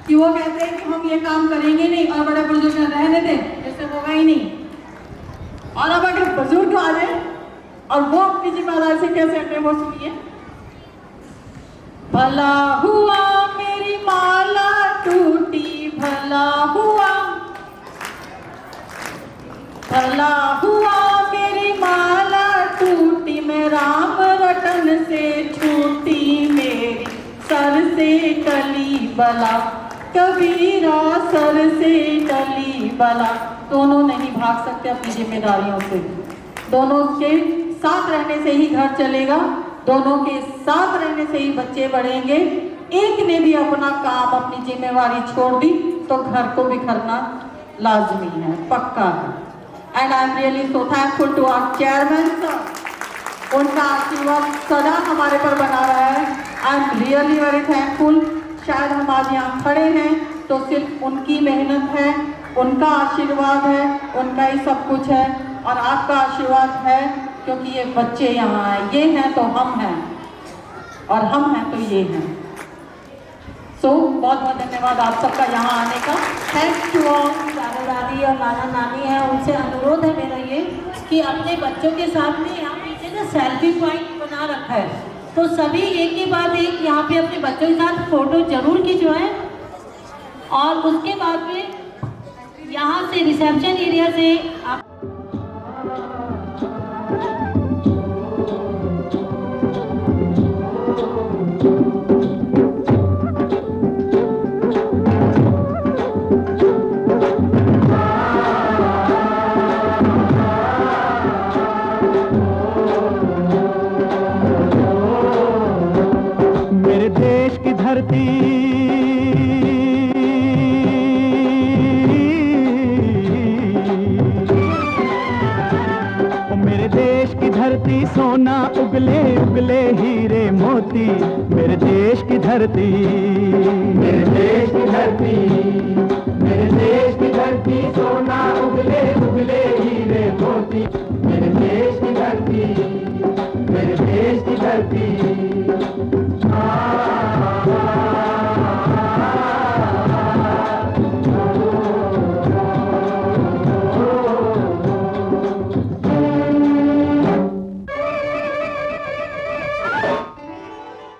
Speaker 8: कि वो कहते हैं कि हम ये काम करेंगे नहीं, और बड़े बुजुर्ग रहने दे, जैसे होगा ही नहीं। और अब अगर बुजुर्ग आ जाए और वो अपनी जिम्मेदारी से कैसे हटे, वो सुनिए। भला हुआ मेरी माला टूटी, भला हुआ मेरी माला टूटी, मैं राम रतन से छूटी, मेरी सर से टली बला, कबीरा सर से टली बला। दोनों नहीं भाग सकते अपनी जिम्मेदारियों से, दोनों के साथ रहने से ही घर चलेगा, दोनों के साथ रहने से ही बच्चे बढ़ेंगे। एक ने भी अपना काम, अपनी जिम्मेवारी छोड़ दी तो घर को बिखरना लाजमी है, पक्का है। And I am really so thankful to our chairman sir, उनका आशीर्वाद सदा हमारे पर बना रहा है। I am really very thankful. शायद हम आज यहाँ खड़े हैं तो सिर्फ उनकी मेहनत है, उनका आशीर्वाद है, उनका ही सब कुछ है, और आपका आशीर्वाद है, क्योंकि ये बच्चे यहाँ आए, ये हैं तो हम हैं, और हम हैं तो ये हैं। सो बहुत बहुत धन्यवाद आप सबका यहाँ आने का।
Speaker 2: Thanks to all. दादा दादी और नाना नानी हैं, उनसे अनुरोध है मेरा ये कि अपने बच्चों के सामने यहाँ पीछे ना सेल्फी पॉइंट बना रखा है, तो सभी एक के बाद एक यहाँ पे अपने बच्चों के साथ फोटो जरूर खिंचवाएं, और उसके बाद में यहाँ से रिसेप्शन एरिया से आप
Speaker 1: मेरे देश की धरती, मेरे देश की धरती सोना उगले उगले हीरे मोती, मेरे देश की धरती, मेरे देश की धरती, मेरे देश की धरती सोना उगले उगले हीरे मोती, मेरे देश की धरती, मेरे देश की धरती।